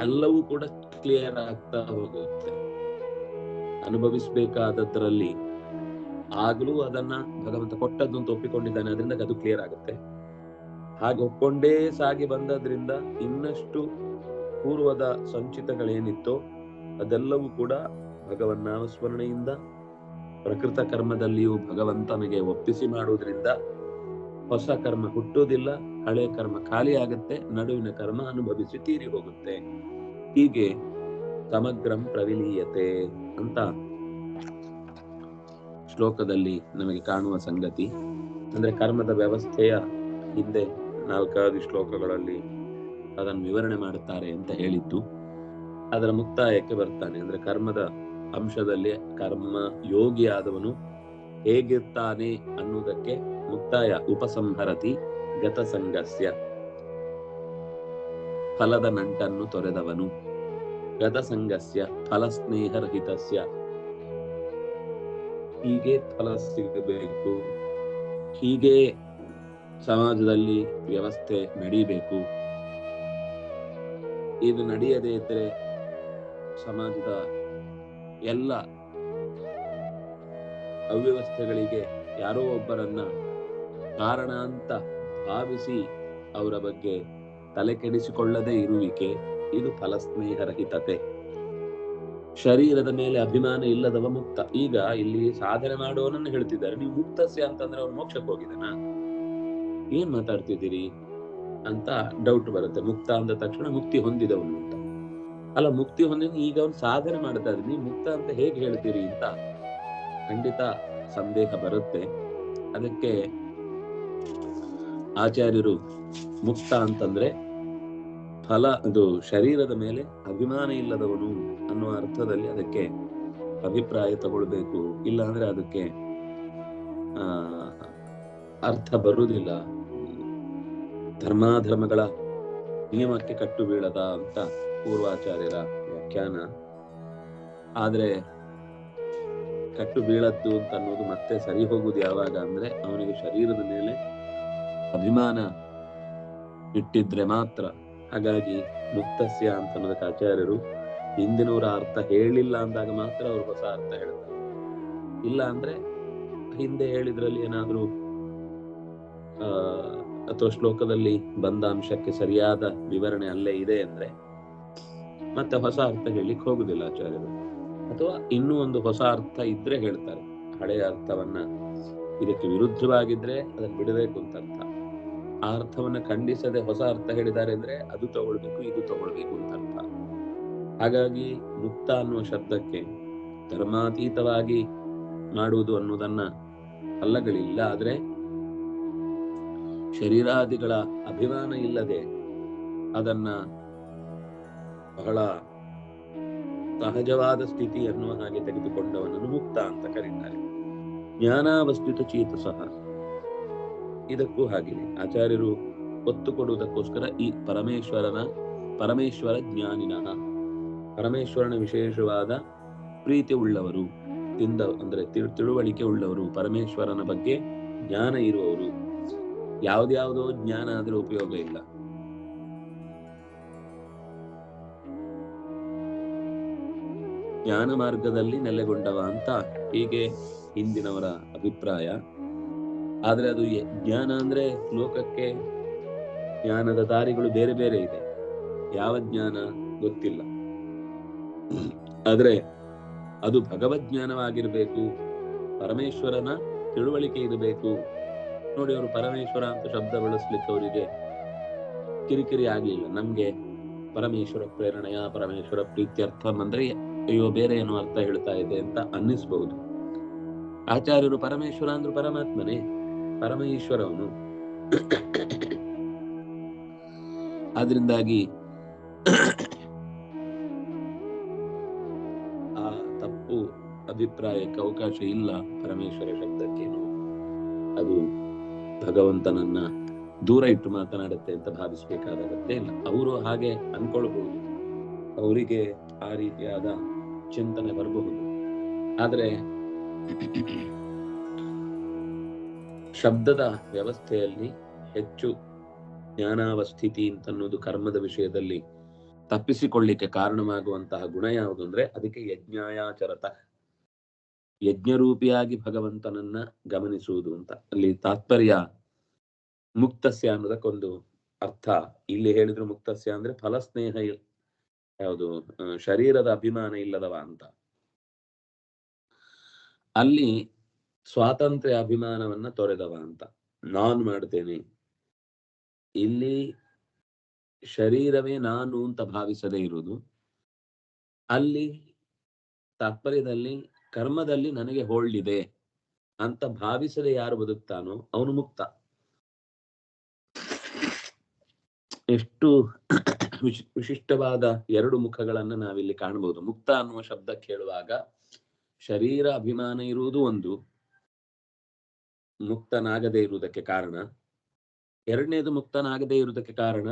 [SPEAKER 1] ಎಲ್ಲವೂ ಕೂಡ ಕ್ಲಿಯರ್ ಆಗ್ತಾ ಹೋಗುತ್ತೆ. ಅನುಭವಿಸಬೇಕಾದದ್ರಲ್ಲಿ ಆಗ್ಲೂ ಅದನ್ನ ಭಗವಂತ ಕೊಟ್ಟದ್ದು ಅಂತ ಒಪ್ಪಿಕೊಂಡಿದ್ದಾನೆ, ಅದರಿಂದ ಅದು ಕ್ಲಿಯರ್ ಆಗುತ್ತೆ. ಹಾಗೆ ಒಪ್ಕೊಂಡೇ ಸಾಗಿ ಬಂದದ್ರಿಂದ ಇನ್ನಷ್ಟು ಪೂರ್ವದ ಸಂಚಿತಗಳೇನಿತ್ತೋ ಅದೆಲ್ಲವೂ ಕೂಡ ಭಗವನ್ನಾಮಸ್ಮರಣೆಯಿಂದ ಪ್ರಕೃತ ಕರ್ಮದಲ್ಲಿಯೂ ಭಗವಂತನಿಗೆ ಒಪ್ಪಿಸಿ ಮಾಡುವುದರಿಂದ ಹೊಸ ಕರ್ಮ ಹುಟ್ಟುವುದಿಲ್ಲ, ಹಳೆ ಕರ್ಮ ಖಾಲಿ ಆಗುತ್ತೆ, ನಡುವಿನ ಕರ್ಮ ಅನುಭವಿಸಿ ತೀರಿ ಹೋಗುತ್ತೆ. ಹೀಗೆ ಸಮಗ್ರಂ ಪ್ರವಿಲೀಯತೆ ಅಂತ ಶ್ಲೋಕದಲ್ಲಿ ನಮಗೆ ಕಾಣುವ ಸಂಗತಿ. ಅಂದ್ರೆ ಕರ್ಮದ ವ್ಯವಸ್ಥೆಯ ಹಿಂದೆ 4 ಶ್ಲೋಕಗಳಲ್ಲಿ ಅದನ್ನು ವಿವರಣೆ ಮಾಡುತ್ತಾರೆ ಅಂತ ಹೇಳಿದ್ದು. ಅದರ ಮುಕ್ತಾಯಕ್ಕೆ ಬರ್ತಾನೆ. ಅಂದ್ರೆ ಕರ್ಮದ ಅಂಶದಲ್ಲಿ ಕರ್ಮ ಯೋಗಿಯಾದವನು ಹೇಗಿರ್ತಾನೆ ಅನ್ನುವುದಕ್ಕೆ ಮುಕ್ತಾಯ. ಉಪಸಂಹರತಿ ಗತಸಂಗಸ್ಯ, ಫಲದ ನಂಟನ್ನು ತೊರೆದವನು. ಗತಸಂಗಸ್ಯ ಫಲಸ್ನೇಹರಹಿತಸ್ಯ, ಹೀಗೆ ಫಲ ಸಿಗಬೇಕು, ಹೀಗೆ ಸಮಾಜದಲ್ಲಿ ವ್ಯವಸ್ಥೆ ನಡೀಬೇಕು, ಇದು ನಡೆಯದೇ ಇದ್ರೆ ಸಮಾಜದ ಎಲ್ಲ ಅವ್ಯವಸ್ಥೆಗಳಿಗೆ ಯಾರೋ ಒಬ್ಬರನ್ನ ಕಾರಣ ಅಂತ ಭಾವಿಸಿ ಅವರ ಬಗ್ಗೆ ತಲೆ ಕೆಡಿಸಿಕೊಳ್ಳದೆ ಇರುವಿಕೆ, ಇದು ಫಲಸ್ನೇಹರಹಿತತೆ. ಶರೀರದ ಮೇಲೆ ಅಭಿಮಾನ ಇಲ್ಲದವ ಮುಕ್ತ. ಈಗ ಇಲ್ಲಿ ಸಾಧನೆ ಮಾಡುವವನನ್ನು ಹೇಳ್ತಿದ್ದಾರೆ, ನೀವು ಮುಕ್ತಸ್ಯ ಅಂತಂದ್ರೆ ಅವ್ನು ಮೋಕ್ಷಕ್ಕೆ ಹೋಗಿದ್ದಾನ, ಏನ್ ಮಾತಾಡ್ತಿದ್ದೀರಿ ಅಂತ ಡೌಟ್ ಬರುತ್ತೆ. ಮುಕ್ತ ಅಂದ ತಕ್ಷಣ ಮುಕ್ತಿ ಹೊಂದಿದವನು ಅಂತ ಅಲ್ಲ, ಮುಕ್ತಿ ಹೊಂದಿದ ಈಗ ಅವನು ಸಾಧನೆ ಮಾಡ್ತಾ ಇದ್ದಾನೆ, ನೀವು ಮುಕ್ತ ಅಂತ ಹೇಗೆ ಹೇಳ್ತೀರಿ ಅಂತ ಖಂಡಿತ ಸಂದೇಹ ಬರುತ್ತೆ. ಅದಕ್ಕೆ ಆಚಾರ್ಯರು ಮುಕ್ತ ಅಂತಂದ್ರೆ ಫಲ, ಅದು ಶರೀರದ ಮೇಲೆ ಅಭಿಮಾನ ಇಲ್ಲದವನು ಅನ್ನುವ ಅರ್ಥದಲ್ಲಿ ಅದಕ್ಕೆ ಅಭಿಪ್ರಾಯ ತಗೊಳ್ಬೇಕು. ಇಲ್ಲ ಅಂದ್ರೆ ಅದಕ್ಕೆ ಅರ್ಥ ಬರುವುದಿಲ್ಲ. ಧರ್ಮಾಧರ್ಮಗಳ ನಿಯಮಕ್ಕೆ ಕಟ್ಟು ಬೀಳದ ಅಂತ ಪೂರ್ವಾಚಾರ್ಯರ ವ್ಯಾಖ್ಯಾನ. ಆದ್ರೆ ಕಟ್ಟು ಬೀಳದ್ದು ಅಂತ ಅನ್ನೋದು ಮತ್ತೆ ಸರಿ ಹೋಗುವುದು ಯಾವಾಗ ಅಂದ್ರೆ ಅವನಿಗೆ ಶರೀರದ ಮೇಲೆ ಅಭಿಮಾನ ಇಟ್ಟಿದ್ರೆ ಮಾತ್ರ. ಹಾಗಾಗಿ ಮುಕ್ತಸ್ಯ ಅಂತ ಅನ್ನೋದಕ್ಕೆ ಆಚಾರ್ಯರು ಹಿಂದಿನವರ ಅರ್ಥ ಹೇಳಿಲ್ಲ ಅಂದಾಗ ಮಾತ್ರ ಅವರು ಹೊಸ ಅರ್ಥ ಹೇಳ್ತಾರೆ. ಇಲ್ಲ ಅಂದ್ರೆ ಹಿಂದೆ ಹೇಳಿದ್ರಲ್ಲಿ ಏನಾದ್ರೂ ಅಥವಾ ಶ್ಲೋಕದಲ್ಲಿ ಬಂದ ಅಂಶಕ್ಕೆ ಸರಿಯಾದ ವಿವರಣೆ ಅಲ್ಲೇ ಇದೆ ಅಂದ್ರೆ ಮತ್ತೆ ಹೊಸ ಅರ್ಥ ಹೇಳಲಿಕ್ಕೆ ಹೋಗುದಿಲ್ಲ ಆಚಾರ್ಯರು. ಅಥವಾ ಇನ್ನೂ ಒಂದು ಹೊಸ ಅರ್ಥ ಇದ್ರೆ ಹೇಳ್ತಾರೆ. ಹಳೆಯ ಅರ್ಥವನ್ನ ಇದಕ್ಕೆ ವಿರುದ್ಧವಾಗಿದ್ರೆ ಅದನ್ನು ಬಿಡಬೇಕು ಅಂತ ಅರ್ಥ. ಆ ಅರ್ಥವನ್ನ ಖಂಡಿಸದೆ ಹೊಸ ಅರ್ಥ ಹೇಳಿದ್ದಾರೆ ಅಂದ್ರೆ ಅದು ತಗೊಳ್ಬೇಕು, ಇದು ತಗೊಳ್ಬೇಕು ಅಂತ ಅರ್ಥ. ಹಾಗಾಗಿ ಮುಕ್ತ ಅನ್ನುವ ಶಬ್ದಕ್ಕೆ ಧರ್ಮಾತೀತವಾಗಿ ಮಾಡುವುದು ಅನ್ನೋದನ್ನ ಅಲ್ಲಗಳಿಲ್ಲ, ಆದ್ರೆ ಶರೀರಾದಿಗಳ ಅಭಿಮಾನ ಇಲ್ಲದೆ ಅದನ್ನ ಬಹಳ ಸಹಜವಾದ ಸ್ಥಿತಿ ಅನ್ನುವ ಹಾಗೆ ತೆಗೆದುಕೊಂಡವನನ್ನು ಮುಕ್ತ ಅಂತ ಕರೀತಾರೆ. ಜ್ಞಾನಾವಸ್ಥಿತ ಚೇತಸಃ ಇದಕ್ಕೂ ಹಾಗೆಯೇ ಆಚಾರ್ಯರು ಒತ್ತು ಕೊಡುವುದಕ್ಕೋಸ್ಕರ ಈ ಪರಮೇಶ್ವರ ಜ್ಞಾನಿನಃ, ಪರಮೇಶ್ವರನ ವಿಶೇಷವಾದ ಪ್ರೀತಿ ಉಳ್ಳವರು, ಅಂದ್ರೆ ತಿಳುವಳಿಕೆ ಉಳ್ಳವರು, ಪರಮೇಶ್ವರನ ಬಗ್ಗೆ ಜ್ಞಾನ ಇರುವವರು. ಯಾವ್ದ್ಯಾವುದೋ ಜ್ಞಾನ ಆದ್ರೆ ಉಪಯೋಗ ಇಲ್ಲ. ಜ್ಞಾನ ಮಾರ್ಗದಲ್ಲಿ ನೆಲೆಗೊಂಡವ ಅಂತ ಹೀಗೆ ಹಿಂದಿನವರ ಅಭಿಪ್ರಾಯ. ಆದ್ರೆ ಅದು ಜ್ಞಾನ ಅಂದ್ರೆ ಲೋಕಕ್ಕೆ ಜ್ಞಾನದ ದಾರಿಗಳು ಬೇರೆ ಬೇರೆ ಇದೆ. ಯಾವ ಜ್ಞಾನ ಗೊತ್ತಿಲ್ಲ. ಆದ್ರೆ ಅದು ಭಗವಜ್ಞಾನವಾಗಿರ್ಬೇಕು, ಪರಮೇಶ್ವರನ ತಿಳುವಳಿಕೆ ಇರಬೇಕು. ನೋಡಿ, ಅವರು ಪರಮೇಶ್ವರ ಅಂತ ಶಬ್ದ ಬಳಸ್ಲಿಕ್ಕೆ ಅವರಿಗೆ ಕಿರಿಕಿರಿ ಆಗ್ಲಿಲ್ಲ. ನಮ್ಗೆ ಪರಮೇಶ್ವರ ಪ್ರೇರಣೆಯ, ಪರಮೇಶ್ವರ ಪ್ರೀತ್ಯರ್ಥ ಅಂದ್ರೆ ಅಯ್ಯೋ ಬೇರೆ ಏನೋ ಅರ್ಥ ಹೇಳ್ತಾ ಇದೆ ಅಂತ ಅನ್ನಿಸ್ಬಹುದು. ಆಚಾರ್ಯರು ಪರಮೇಶ್ವರ ಅಂದ್ರು ಪರಮಾತ್ಮನೇ, ಪರಮ ಈಶ್ವರವನು. ಆದ್ರಿಂದಾಗಿ ಆ ತಪ್ಪು ಅಭಿಪ್ರಾಯಕ್ಕೆ ಅವಕಾಶ ಇಲ್ಲ. ಪರಮೇಶ್ವರ ಶಬ್ದಕ್ಕೇನು ಅದು ಭಗವಂತನನ್ನ ದೂರ ಇಟ್ಟು ಮಾತನಾಡುತ್ತೆ ಅಂತ ಭಾವಿಸ್ಬೇಕಾದ ಅಗತ್ಯ ಇಲ್ಲ. ಅವರು ಹಾಗೆ ಅನ್ಕೊಳ್ಬಹುದು, ಅವರಿಗೆ ಆ ರೀತಿಯಾದ ಚಿಂತನೆ ಬರಬಹುದು. ಆದ್ರೆ ಶಬ್ದದ ವ್ಯವಸ್ಥೆಯಲ್ಲಿ ಹೆಚ್ಚು ಜ್ಞಾನಾವಸ್ಥಿತಿ ಅಂತನ್ನೋದು ಕರ್ಮದ ವಿಷಯದಲ್ಲಿ ತಪ್ಪಿಸಿಕೊಳ್ಳಿಕ್ಕೆ ಕಾರಣವಾಗುವಂತಹ ಗುಣ ಯಾವುದು ಅಂದ್ರೆ ಅದಕ್ಕೆ ಯಜ್ಞಾಯಾಚರತ, ಯಜ್ಞರೂಪಿಯಾಗಿ ಭಗವಂತನನ್ನ ಗಮನಿಸುವುದು ಅಂತ. ಅಲ್ಲಿ ತಾತ್ಪರ್ಯ ಮುಕ್ತಸ್ಯ ಅನ್ನೋದಕ್ಕೊಂದು ಅರ್ಥ ಇಲ್ಲಿ ಹೇಳಿದ್ರು. ಮುಕ್ತಸ್ಯ ಅಂದ್ರೆ ಫಲಸ್ನೇಹ ಯಾವುದು, ಶರೀರದ ಅಭಿಮಾನ ಇಲ್ಲದವ ಅಂತ. ಅಲ್ಲಿ ಸ್ವಾತಂತ್ರ್ಯ ಅಭಿಮಾನವನ್ನ ತೊರೆದವ ಅಂತ. ನಾನು ಮಾಡ್ತೇನೆ, ಇಲ್ಲಿ ಶರೀರವೇ ನಾನು ಅಂತ ಭಾವಿಸದೇ ಇರುವುದು. ಅಲ್ಲಿ ತಾತ್ಪರ್ಯದಲ್ಲಿ ಕರ್ಮದಲ್ಲಿ ನನಗೆ ಹೋಳ್ಳಿದೆ ಅಂತ ಭಾವಿಸದೆ ಯಾರು ಬದುಕ್ತಾನೋ ಅವನು ಮುಕ್ತ. ಎಷ್ಟು ವಿಶಿಷ್ಟವಾದ ಎರಡು ಮುಖಗಳನ್ನ ನಾವಿಲ್ಲಿ ಕಾಣಬಹುದು. ಮುಕ್ತ ಅನ್ನುವ ಶಬ್ದ ಕೇಳುವಾಗ ಶರೀರ ಅಭಿಮಾನ ಇರುವುದು ಒಂದು, ಮುಕ್ತನಾಗದೇ ಇರುವುದಕ್ಕೆ ಕಾರಣ. ಎರಡನೇದು, ಮುಕ್ತನಾಗದೇ ಇರುವುದಕ್ಕೆ ಕಾರಣ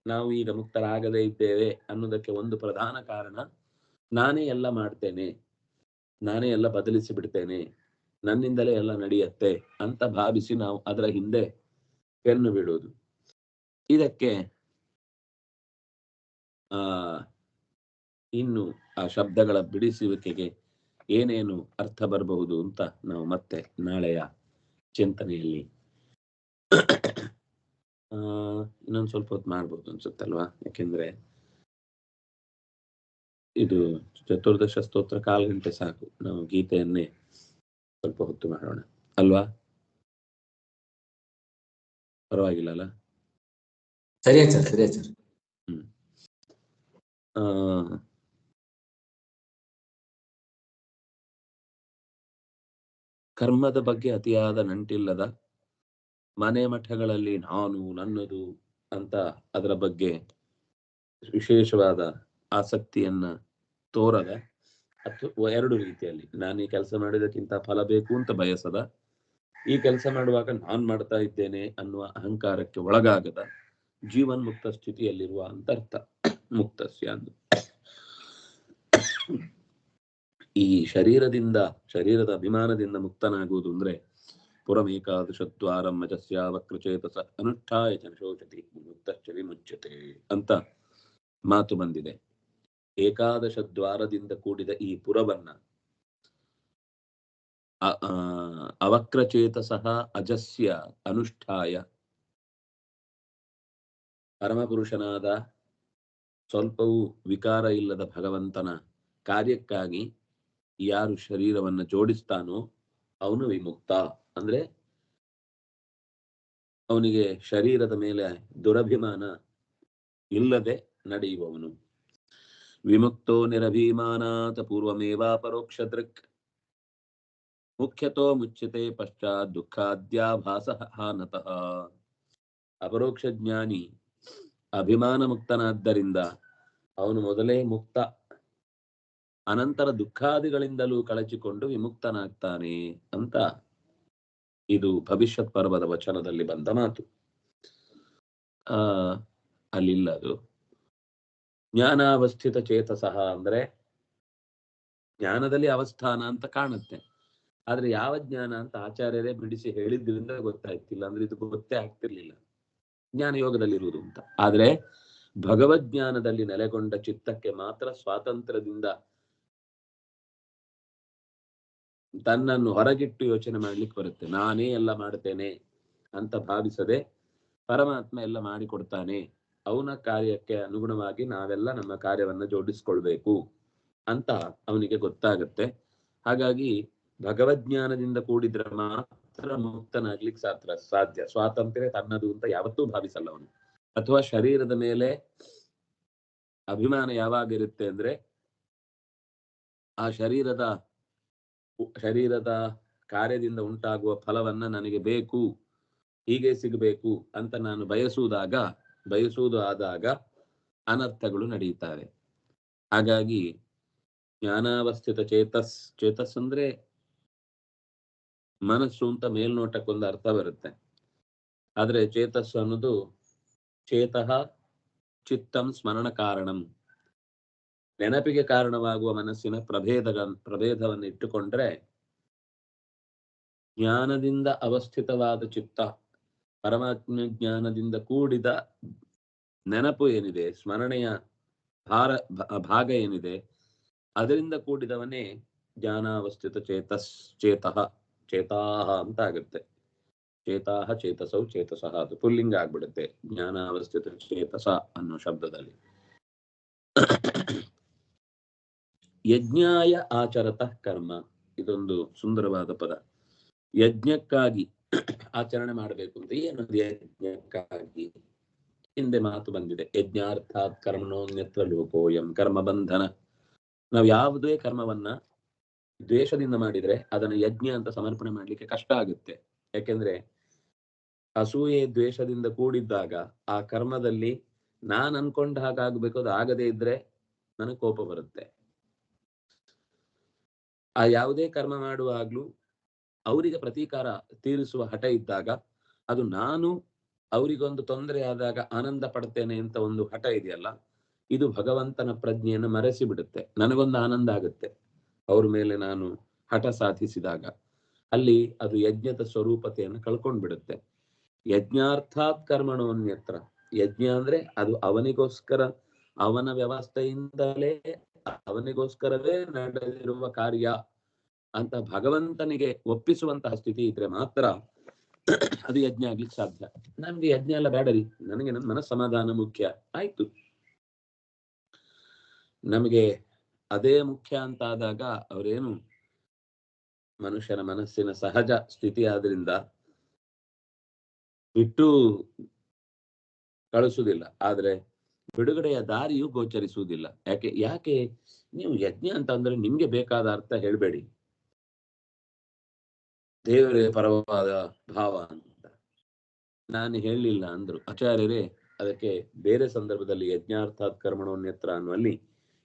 [SPEAKER 1] ನಾವು ಈಗ ಮುಕ್ತರಾಗದೇ ಇದ್ದೇವೆ ಅನ್ನೋದಕ್ಕೆ ಒಂದು ಪ್ರಧಾನ ಕಾರಣ ನಾನೇ ಎಲ್ಲ ಮಾಡ್ತೇನೆ, ನಾನೇ ಎಲ್ಲ ಬದಲಿಸಿ ಬಿಡ್ತೇನೆ, ನನ್ನಿಂದಲೇ ಎಲ್ಲ ನಡೆಯುತ್ತೆ ಅಂತ ಭಾವಿಸಿ ನಾವು ಅದರ ಹಿಂದೆ ಬೆನ್ನು ಬಿಡುವುದು. ಇದಕ್ಕೆ ಇನ್ನು ಆ ಶಬ್ದಗಳ ಬಿಡಿಸುವಿಕೆಗೆ ಏನೇನು ಅರ್ಥ ಬರಬಹುದು ಅಂತ ನಾವು ಮತ್ತೆ ನಾಳೆಯ ಚಿಂತನೆಯಲ್ಲಿ ಇನ್ನೊಂದು ಸ್ವಲ್ಪ ಹೊತ್ತು ಮಾಡ್ಬೋದು ಅನ್ಸುತ್ತಲ್ವಾ. ಯಾಕೆಂದ್ರೆ ಇದು ಚತುರ್ದಶ ಸ್ತೋತ್ರ 1/4 ಗಂಟೆ ಸಾಕು, ನಾವು ಗೀತೆಯನ್ನೇ ಸ್ವಲ್ಪ ಹೊತ್ತು ಮಾಡೋಣ ಅಲ್ವಾ? ಪರವಾಗಿಲ್ಲ ಅಲ್ಲ?
[SPEAKER 2] ಸರಿ ಸರ್, ಸರಿ ಸರ್.
[SPEAKER 1] ಕರ್ಮದ ಬಗ್ಗೆ ಅತಿಯಾದ ನಂಟಿಲ್ಲದ, ಮನೆ ಮಠಗಳಲ್ಲಿ ನಾನು ನನ್ನದು ಅಂತ ಅದರ ಬಗ್ಗೆ ವಿಶೇಷವಾದ ಆಸಕ್ತಿಯನ್ನ ತೋರದ, ಅಥವಾ ಎರಡು ರೀತಿಯಲ್ಲಿ, ನಾನು ಈ ಕೆಲಸ ಮಾಡಿದಕ್ಕಿಂತ ಫಲ ಬೇಕು ಅಂತ ಬಯಸದ, ಈ ಕೆಲಸ ಮಾಡುವಾಗ ನಾನ್ ಮಾಡ್ತಾ ಇದ್ದೇನೆ ಅನ್ನುವ ಅಹಂಕಾರಕ್ಕೆ ಒಳಗಾಗದ ಜೀವನ್ಮುಕ್ತ ಸ್ಥಿತಿಯಲ್ಲಿರುವ ಅಂತ ಅರ್ಥ ಮುಕ್ತಸ್ಯ ಅಂದು. ಈ ಶರೀರದ ಅಭಿಮಾನದಿಂದ ಮುಕ್ತನಾಗುವುದು ಅಂದ್ರೆ ಪುರಮೇಕಾದಶದ್ವಾರಂ ಮಜಸ್ಯ ವಕ್ರಚೇತಸ ಅನುಷ್ಠಾಯ ಶೋಚತಿ ಮುಕ್ತಶ್ಚ ವಿಮುಚ್ಯತೆ ಅಂತ ಮಾತು ಬಂದಿದೆ. ಏಕಾದಶ ದ್ವಾರದಿಂದ ಕೂಡಿದ ಈ ಪುರವನ್ನ ಅವಕ್ರಚೇತಸಃ ಅಜಸ್ಯ ಅನುಷ್ಠಾಯ, ಪರಮಪುರುಷನಾದ ಸ್ವಲ್ಪವೂ ವಿಕಾರ ಇಲ್ಲದ ಭಗವಂತನ ಕಾರ್ಯಕ್ಕಾಗಿ ಯಾರು ಶರೀರವನ್ನು ಜೋಡಿಸ್ತಾನೋ ಅವನು ವಿಮುಕ್ತ. ಅಂದ್ರೆ ಅವನಿಗೆ ಶರೀರದ ಮೇಲೆ ದುರಭಿಮಾನ ಇಲ್ಲದೆ ನಡೆಯುವವನು. ವಿಮುಕ್ತೋ ನಿರಭಿಮಾನಾತ್ ಪೂರ್ವಮೇವಾ ಪರೋಕ್ಷ ದೃಕ್ ಮುಖ್ಯತೋ ಮುಚ್ಯತೆ ಪಶ್ಚಾತ್ ದುಃಖಾದ್ಯಾಭಾಸಃ ಹಾನತಃ. ಅಪರೋಕ್ಷ ಜ್ಞಾನಿ ಅಭಿಮಾನ ಮುಕ್ತನಾದ್ದರಿಂದ ಅವನು ಮೊದಲೇ ಮುಕ್ತ, ಅನಂತರ ದುಃಖಾದಿಗಳಿಂದಲೂ ಕಳಚಿಕೊಂಡು ವಿಮುಕ್ತನಾಗ್ತಾನೆ ಅಂತ ಇದು ಭವಿಷ್ಯತ್ ಪರ್ವದ ವಚನದಲ್ಲಿ ಬಂದ ಮಾತು. ಅಲ್ಲಿಲ್ಲ ಅದು. ಜ್ಞಾನಾವಸ್ಥಿತ ಚೇತಸಃ ಅಂದ್ರೆ ಜ್ಞಾನದಲ್ಲಿ ಅವಸ್ಥಾನ ಅಂತ ಕಾಣುತ್ತೆ, ಆದ್ರೆ ಯಾವ ಜ್ಞಾನ ಅಂತ ಆಚಾರ್ಯರೇ ಬಿಡಿಸಿ ಹೇಳಿದ್ರಿಂದ ಗೊತ್ತಾಯ್ತಿಲ್ಲ, ಅಂದ್ರೆ ಇದು ಗೊತ್ತೇ ಆಗ್ತಿರ್ಲಿಲ್ಲ ಜ್ಞಾನ ಯೋಗದಲ್ಲಿರುವುದು ಅಂತ. ಆದ್ರೆ ಭಗವಜ್ಞಾನದಲ್ಲಿ ನೆಲೆಗೊಂಡ ಚಿತ್ತಕ್ಕೆ ಮಾತ್ರ ಸ್ವಾತಂತ್ರ್ಯದಿಂದ ತನ್ನನ್ನು ಹೊರಗಿಟ್ಟು ಯೋಚನೆ ಮಾಡ್ಲಿಕ್ಕೆ ಬರುತ್ತೆ. ನಾನೇ ಎಲ್ಲ ಮಾಡ್ತೇನೆ ಅಂತ ಭಾವಿಸದೆ ಪರಮಾತ್ಮ ಎಲ್ಲ ಮಾಡಿಕೊಡ್ತಾನೆ, ಅವನ ಕಾರ್ಯಕ್ಕೆ ಅನುಗುಣವಾಗಿ ನಾವೆಲ್ಲ ನಮ್ಮ ಕಾರ್ಯವನ್ನ ಜೋಡಿಸ್ಕೊಳ್ಬೇಕು ಅಂತ ಅವನಿಗೆ ಗೊತ್ತಾಗತ್ತೆ. ಹಾಗಾಗಿ ಭಗವಜ್ಞಾನದಿಂದ ಕೂಡಿದ್ರೆ ಮಾತ್ರ ಮುಕ್ತನಾಗ್ಲಿಕ್ಕೆ ಸಾಧ್ಯ. ಸ್ವಾತಂತ್ರ್ಯ ತನ್ನದು ಅಂತ ಯಾವತ್ತೂ ಭಾವಿಸಲ್ಲ ಅವನು. ಅಥವಾ ಶರೀರದ ಮೇಲೆ ಅಭಿಮಾನ ಯಾವಾಗಿರುತ್ತೆ ಅಂದ್ರೆ ಆ ಶರೀರದ ಕಾರ್ಯದಿಂದ ಉಂಟಾಗುವ ಫಲವನ್ನ ನನಗೆ ಬೇಕು, ಹೀಗೆ ಸಿಗಬೇಕು ಅಂತ ನಾನು ಬಯಸುವುದು ಆದಾಗ ಅನರ್ಥಗಳು ನಡೆಯುತ್ತವೆ. ಹಾಗಾಗಿ ಜ್ಞಾನಾವಸ್ಥಿತ ಚೇತಸ್ ಅಂದ್ರೆ ಮನಸ್ಸು ಅಂತ ಮೇಲ್ನೋಟಕ್ಕೊಂದು ಅರ್ಥ ಬರುತ್ತೆ, ಆದ್ರೆ ಚೇತಸ್ಸು ಅನ್ನೋದು ಚೇತಃ ಚಿತ್ತಂ ಸ್ಮರಣ ಕಾರಣಂ, ನೆನಪಿಗೆ ಕಾರಣವಾಗುವ ಮನಸ್ಸಿನ ಪ್ರಭೇದವನ್ನು ಇಟ್ಟುಕೊಂಡ್ರೆ ಜ್ಞಾನದಿಂದ ಅವಸ್ಥಿತವಾದ ಚಿತ್ತ, ಪರಮಾತ್ಮ ಜ್ಞಾನದಿಂದ ಕೂಡಿದ ನೆನಪು ಏನಿದೆ, ಸ್ಮರಣೆಯ ಭಾಗ ಏನಿದೆ, ಅದರಿಂದ ಕೂಡಿದವನೇ ಜ್ಞಾನಾವಸ್ಥಿತ ಚೇತಾಹ ಅಂತ ಆಗುತ್ತೆ. ಚೇತಾಹ ಚೇತಸೌ ಚೇತಸಃ ಅದು ಪುಲ್ಲಿಂಗ ಆಗ್ಬಿಡುತ್ತೆ ಜ್ಞಾನಾವಸ್ಥಿತ ಚೇತಸ ಅನ್ನೋ ಶಬ್ದದಲ್ಲಿ. ಯಜ್ಞಾಯ ಆಚರತಃ ಕರ್ಮ, ಇದೊಂದು ಸುಂದರವಾದ ಪದ. ಯಜ್ಞಕ್ಕಾಗಿ ಆಚರಣೆ ಮಾಡಬೇಕು ಅಂತ. ಏನದು ಯಜ್ಞಕ್ಕಾಗಿ? ಹಿಂದೆ ಮಾತು ಬಂದಿದೆ, ಯಜ್ಞಾರ್ಥಾತ್ ಕರ್ಮಣೋನ್ಯತ್ರ ಲೋಕೋಯಂ ಕರ್ಮ ಬಂಧನ. ನಾವು ಯಾವುದೇ ಕರ್ಮವನ್ನ ದ್ವೇಷದಿಂದ ಮಾಡಿದ್ರೆ ಅದನ್ನ ಯಜ್ಞ ಅಂತ ಸಮರ್ಪಣೆ ಮಾಡ್ಲಿಕ್ಕೆ ಕಷ್ಟ ಆಗುತ್ತೆ. ಯಾಕೆಂದ್ರೆ ಅಸೂಯೆ ದ್ವೇಷದಿಂದ ಕೂಡಿದ್ದಾಗ ಆ ಕರ್ಮದಲ್ಲಿ ನಾನ್ ಅನ್ಕೊಂಡ ಹಾಗಾಗ್ಬೇಕು, ಅದು ಆಗದೇ ಇದ್ರೆ ನನಗೆ ಕೋಪ ಬರುತ್ತೆ. ಆ ಯಾವುದೇ ಕರ್ಮ ಮಾಡುವಾಗ್ಲೂ ಅವರಿಗೆ ಪ್ರತೀಕಾರ ತೀರಿಸುವ ಹಠ ಇದ್ದಾಗ, ಅದು ನಾನು ಅವರಿಗೊಂದು ತೊಂದರೆ ಆದಾಗ ಆನಂದ ಪಡ್ತೇನೆ ಅಂತ ಒಂದು ಹಠ ಇದೆಯಲ್ಲ, ಇದು ಭಗವಂತನ ಪ್ರಜ್ಞೆಯನ್ನು ಮರೆಸಿ ಬಿಡುತ್ತೆ. ನನಗೊಂದು ಆನಂದ ಆಗುತ್ತೆ ಅವ್ರ ಮೇಲೆ ನಾನು ಹಠ ಸಾಧಿಸಿದಾಗ, ಅಲ್ಲಿ ಅದು ಯಜ್ಞದ ಸ್ವರೂಪತೆಯನ್ನು ಕಳ್ಕೊಂಡ್ ಬಿಡುತ್ತೆ. ಯಜ್ಞಾರ್ಥಾತ್ ಕರ್ಮಣೋನ್ಯತ್ರ, ಯಜ್ಞ ಅಂದ್ರೆ ಅದು ಅವನಿಗೋಸ್ಕರ, ಅವನ ವ್ಯವಸ್ಥೆಯಿಂದಲೇ ಅವನಿಗೋಸ್ಕರವೇ ನಡೆದಿರುವ ಕಾರ್ಯ ಅಂತ ಭಗವಂತನಿಗೆ ಒಪ್ಪಿಸುವಂತಹ ಸ್ಥಿತಿ ಇದ್ರೆ ಮಾತ್ರ ಅದು ಯಜ್ಞ ಆಗ್ಲಿಕ್ಕೆ ಸಾಧ್ಯ. ನಮ್ಗೆ ಯಜ್ಞ ಎಲ್ಲ ಬೇಡರಿ, ನನಗೆ ನನ್ನ ಮನಸ್ಸಮಾಧಾನ ಮುಖ್ಯ, ಆಯ್ತು. ನಮಗೆ ಅದೇ ಮುಖ್ಯ ಅಂತ ಆದಾಗ ಅವರೇನು ಮನುಷ್ಯನ ಮನಸ್ಸಿನ ಸಹಜ ಸ್ಥಿತಿ ಆದ್ರಿಂದ ಬಿಟ್ಟು ಕಳಿಸುವುದಿಲ್ಲ, ಆದ್ರೆ ಬಿಡುಗಡೆಯ ದಾರಿಯು ಗೋಚರಿಸುವುದಿಲ್ಲ. ಯಾಕೆ ನೀವು ಯಜ್ಞ ಅಂತ ಅಂದ್ರೆ ನಿಮ್ಗೆ ಬೇಕಾದ ಅರ್ಥ ಹೇಳ್ಬೇಡಿ, ದೇವರೇ ಪರವಾದ ಭಾವ ಅಂತ ನಾನು ಹೇಳಲಿಲ್ಲ ಅಂದ್ರು ಆಚಾರ್ಯರೇ. ಅದಕ್ಕೆ ಬೇರೆ ಸಂದರ್ಭದಲ್ಲಿ ಯಜ್ಞಾರ್ಥಾತ್ ಕರ್ಮಣೋನ್ಯತ್ರ ಅನ್ನುವಲ್ಲಿ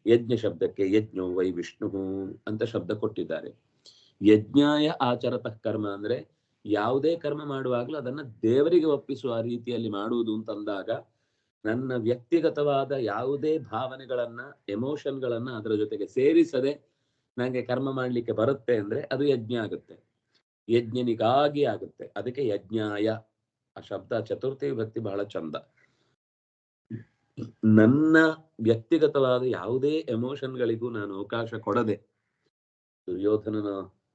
[SPEAKER 1] ಯಜ್ಞ ಶಬ್ದಕ್ಕೆ ಯಜ್ಞೋ ವೈ ವಿಷ್ಣು ಅಂತ ಶಬ್ದ ಕೊಟ್ಟಿದ್ದಾರೆ. ಯಜ್ಞಾಯ ಆಚರತಃ ಕರ್ಮ ಅಂದ್ರೆ ಯಾವುದೇ ಕರ್ಮ ಮಾಡುವಾಗಲೂ ಅದನ್ನ ದೇವರಿಗೆ ಒಪ್ಪಿಸುವ ರೀತಿಯಲ್ಲಿ ಮಾಡುವುದು ಅಂತಂದಾಗ ನನ್ನ ವ್ಯಕ್ತಿಗತವಾದ ಯಾವುದೇ ಭಾವನೆಗಳನ್ನ, ಎಮೋಷನ್ಗಳನ್ನ ಅದರ ಜೊತೆಗೆ ಸೇರಿಸದೆ ನಂಗೆ ಕರ್ಮ ಮಾಡ್ಲಿಕ್ಕೆ ಬರುತ್ತೆ ಅಂದ್ರೆ ಅದು ಯಜ್ಞ ಆಗುತ್ತೆ, ಯಜ್ಞನಿಗಾಗಿ ಆಗುತ್ತೆ. ಅದಕ್ಕೆ ಯಜ್ಞಾಯ ಆ ಶಬ್ದ ಚತುರ್ಥಿ ವಿಭಕ್ತಿ ಬಹಳ ಚಂದ. ನನ್ನ ವ್ಯಕ್ತಿಗತವಾದ ಯಾವುದೇ ಎಮೋಷನ್ಗಳಿಗೂ ನಾನು ಅವಕಾಶ ಕೊಡದೆ, ದುರ್ಯೋಧನನ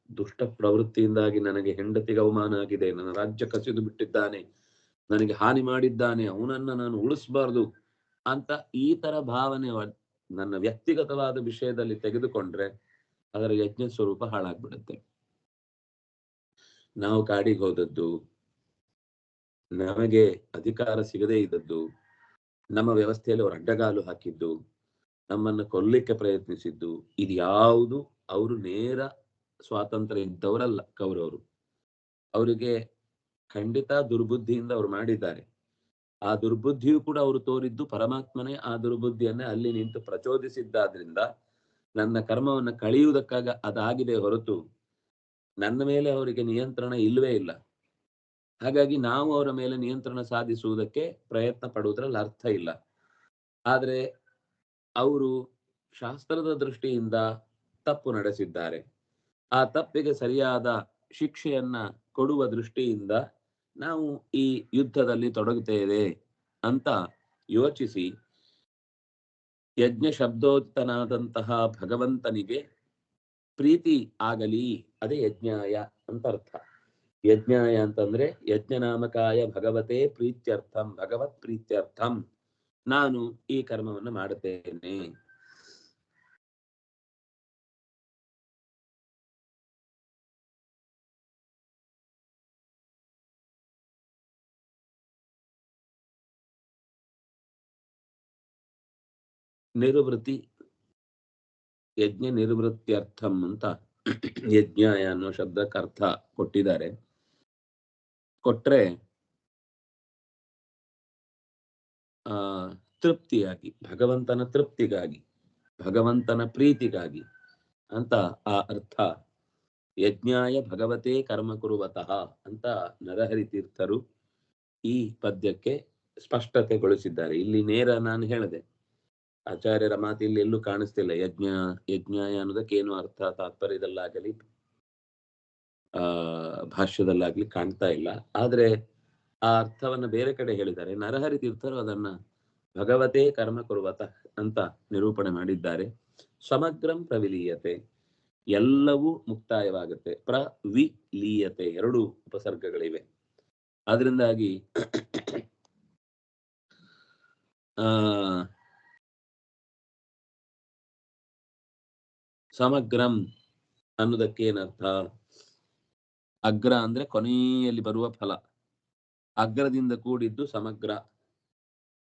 [SPEAKER 1] ದುಷ್ಟ ಪ್ರವೃತ್ತಿಯಿಂದಾಗಿ ನನಗೆ ಹೆಂಡತಿಗೆ ಅವಮಾನ ಆಗಿದೆ, ನನ್ನ ರಾಜ್ಯ ಕಸಿದು ಬಿಟ್ಟಿದ್ದಾನೆ, ನನಗೆ ಹಾನಿ ಮಾಡಿದ್ದಾನೆ, ಅವನನ್ನ ನಾನು ಉಳಿಸಬಾರ್ದು ಅಂತ ಈ ತರ ಭಾವನೆ ನನ್ನ ವ್ಯಕ್ತಿಗತವಾದ ವಿಷಯದಲ್ಲಿ ತೆಗೆದುಕೊಂಡ್ರೆ ಅದರ ಯಜ್ಞ ಸ್ವರೂಪ ಹಾಳಾಗ್ಬಿಡುತ್ತೆ. ನಾವು ಕಾಡಿಗೆ ಹೋದದ್ದು, ನಮಗೆ ಅಧಿಕಾರ ಸಿಗದೇ ಇದ್ದದ್ದು, ನಮ್ಮ ವ್ಯವಸ್ಥೆಯಲ್ಲಿ ಅವರು ಅಡ್ಡಗಾಲು ಹಾಕಿದ್ದು, ನಮ್ಮನ್ನು ಕೊಲ್ಲಿಕ್ಕೆ ಪ್ರಯತ್ನಿಸಿದ್ದು, ಇದು ಯಾವುದು ಅವರು ನೇರ ಸ್ವಾತಂತ್ರ್ಯ ಇದ್ದವರಲ್ಲ. ಕೌರವರು ಅವರಿಗೆ ಖಂಡಿತ ದುರ್ಬುದ್ಧಿಯಿಂದ ಅವರು ಮಾಡಿದ್ದಾರೆ. ಆ ದುರ್ಬುದ್ಧಿಯು ಕೂಡ ಅವರು ತೋರಿದ್ದು ಪರಮಾತ್ಮನೇ ಆ ದುರ್ಬುದ್ಧಿಯನ್ನೇ ಅಲ್ಲಿ ನಿಂತು ಪ್ರಚೋದಿಸಿದ್ದಾದ್ರಿಂದ ನನ್ನ ಕರ್ಮವನ್ನು ಕಳೆಯುವುದಕ್ಕಾಗ ಅದಾಗಿದೆ ಹೊರತು ನನ್ನ ಮೇಲೆ ಅವರಿಗೆ ನಿಯಂತ್ರಣ ಇಲ್ಲವೇ ಇಲ್ಲ. ಹಾಗಾಗಿ ನಾವು ಅವರ ಮೇಲೆ ನಿಯಂತ್ರಣ ಸಾಧಿಸುವುದಕ್ಕೆ ಪ್ರಯತ್ನ ಪಡುವುದರಲ್ಲಿ ಅರ್ಥ ಇಲ್ಲ. ಆದರೆ ಅವರು ಶಾಸ್ತ್ರದ ದೃಷ್ಟಿಯಿಂದ ತಪ್ಪು ನಡೆಸಿದ್ದಾರೆ. ಆ ತಪ್ಪಿಗೆ ಸರಿಯಾದ ಶಿಕ್ಷೆಯನ್ನ ಕೊಡುವ ದೃಷ್ಟಿಯಿಂದ ನಾವು ಈ ಯುದ್ಧದಲ್ಲಿ ತೊಡಗುತ್ತೇವೆ ಅಂತ ಯೋಚಿಸಿ ಯಜ್ಞ ಶಬ್ದೋಕ್ತನಾದಂತಹ ಭಗವಂತನಿಗೆ ಪ್ರೀತಿ ಆಗಲಿ, ಅದೇ ಯಜ್ಞಾಯ ಅಂತ ಅರ್ಥ. ಯಜ್ಞಾಯ ಅಂತಂದ್ರೆ ಯಜ್ಞನಾಮಕಾಯ ಭಗವತೆ ಪ್ರೀತ್ಯರ್ಥಂ, ಭಗವತ್ ಪ್ರೀತ್ಯರ್ಥಂ ನಾನು ಈ ಕರ್ಮವನ್ನು ಮಾಡುತ್ತೇನೆ. ನಿವೃತ್ತಿ, ಯಜ್ಞ ನಿವೃತ್ತ್ಯರ್ಥಂ ಅಂತ ಯಜ್ಞಾಯ ಅನ್ನೋ ಶಬ್ದಕ್ಕೆ ಅರ್ಥ ಕೊಟ್ಟಿದ್ದಾರೆ. ಕೊಟ್ರೆ ತೃಪ್ತಿಯಾಗಿ, ಭಗವಂತನ ತೃಪ್ತಿಗಾಗಿ, ಭಗವಂತನ ಪ್ರೀತಿಗಾಗಿ ಅಂತ ಆ ಅರ್ಥ. ಯಜ್ಞಾಯ ಭಗವತೆ ಕರ್ಮ ಕುರುವತಃ ಅಂತ ನರಹರಿ ತೀರ್ಥರು ಈ ಪದ್ಯಕ್ಕೆ ಸ್ಪಷ್ಟತೆಗೊಳಿಸಿದ್ದಾರೆ. ಇಲ್ಲಿ ನೇರ ನಾನು ಹೇಳಿದೆ, ಆಚಾರ್ಯರ ಮಾತು ಇಲ್ಲಿ ಎಲ್ಲೂ ಕಾಣಿಸ್ತಿಲ್ಲ. ಯಜ್ಞಾಯ ಅನ್ನೋದಕ್ಕೇನು ಅರ್ಥ ತಾತ್ಪರ್ಯದಲ್ಲಾಗಲಿ ಭಾಷ್ಯದಲ್ಲಾಗ್ಲಿ ಕಾಣ್ತಾ ಇಲ್ಲ. ಆದ್ರೆ ಆ ಅರ್ಥವನ್ನ ಬೇರೆ ಕಡೆ ಹೇಳಿದ್ದಾರೆ. ನರಹರಿ ತೀರ್ಥರು ಅದನ್ನ ಭಗವತೆ ಕರ್ಮ ಕುರುವತಃ ಅಂತ ನಿರೂಪಣೆ ಮಾಡಿದ್ದಾರೆ. ಸಮಗ್ರಂ ಪ್ರವಿಲೀಯತೆ, ಎಲ್ಲವೂ ಮುಕ್ತಾಯವಾಗುತ್ತೆ. ಪ್ರವಿಲೀಯತೆ ಎರಡು ಉಪಸರ್ಗಗಳಿವೆ. ಅದರಿಂದಾಗಿ ಸಮಗ್ರಂ ಅನ್ನೋದಕ್ಕೇನರ್ಥ? ಅಗ್ರ ಅಂದ್ರೆ ಕೊನೆಯಲ್ಲಿ ಬರುವ ಫಲ, ಅಗ್ರದಿಂದ ಕೂಡಿದ್ದು ಸಮಗ್ರ.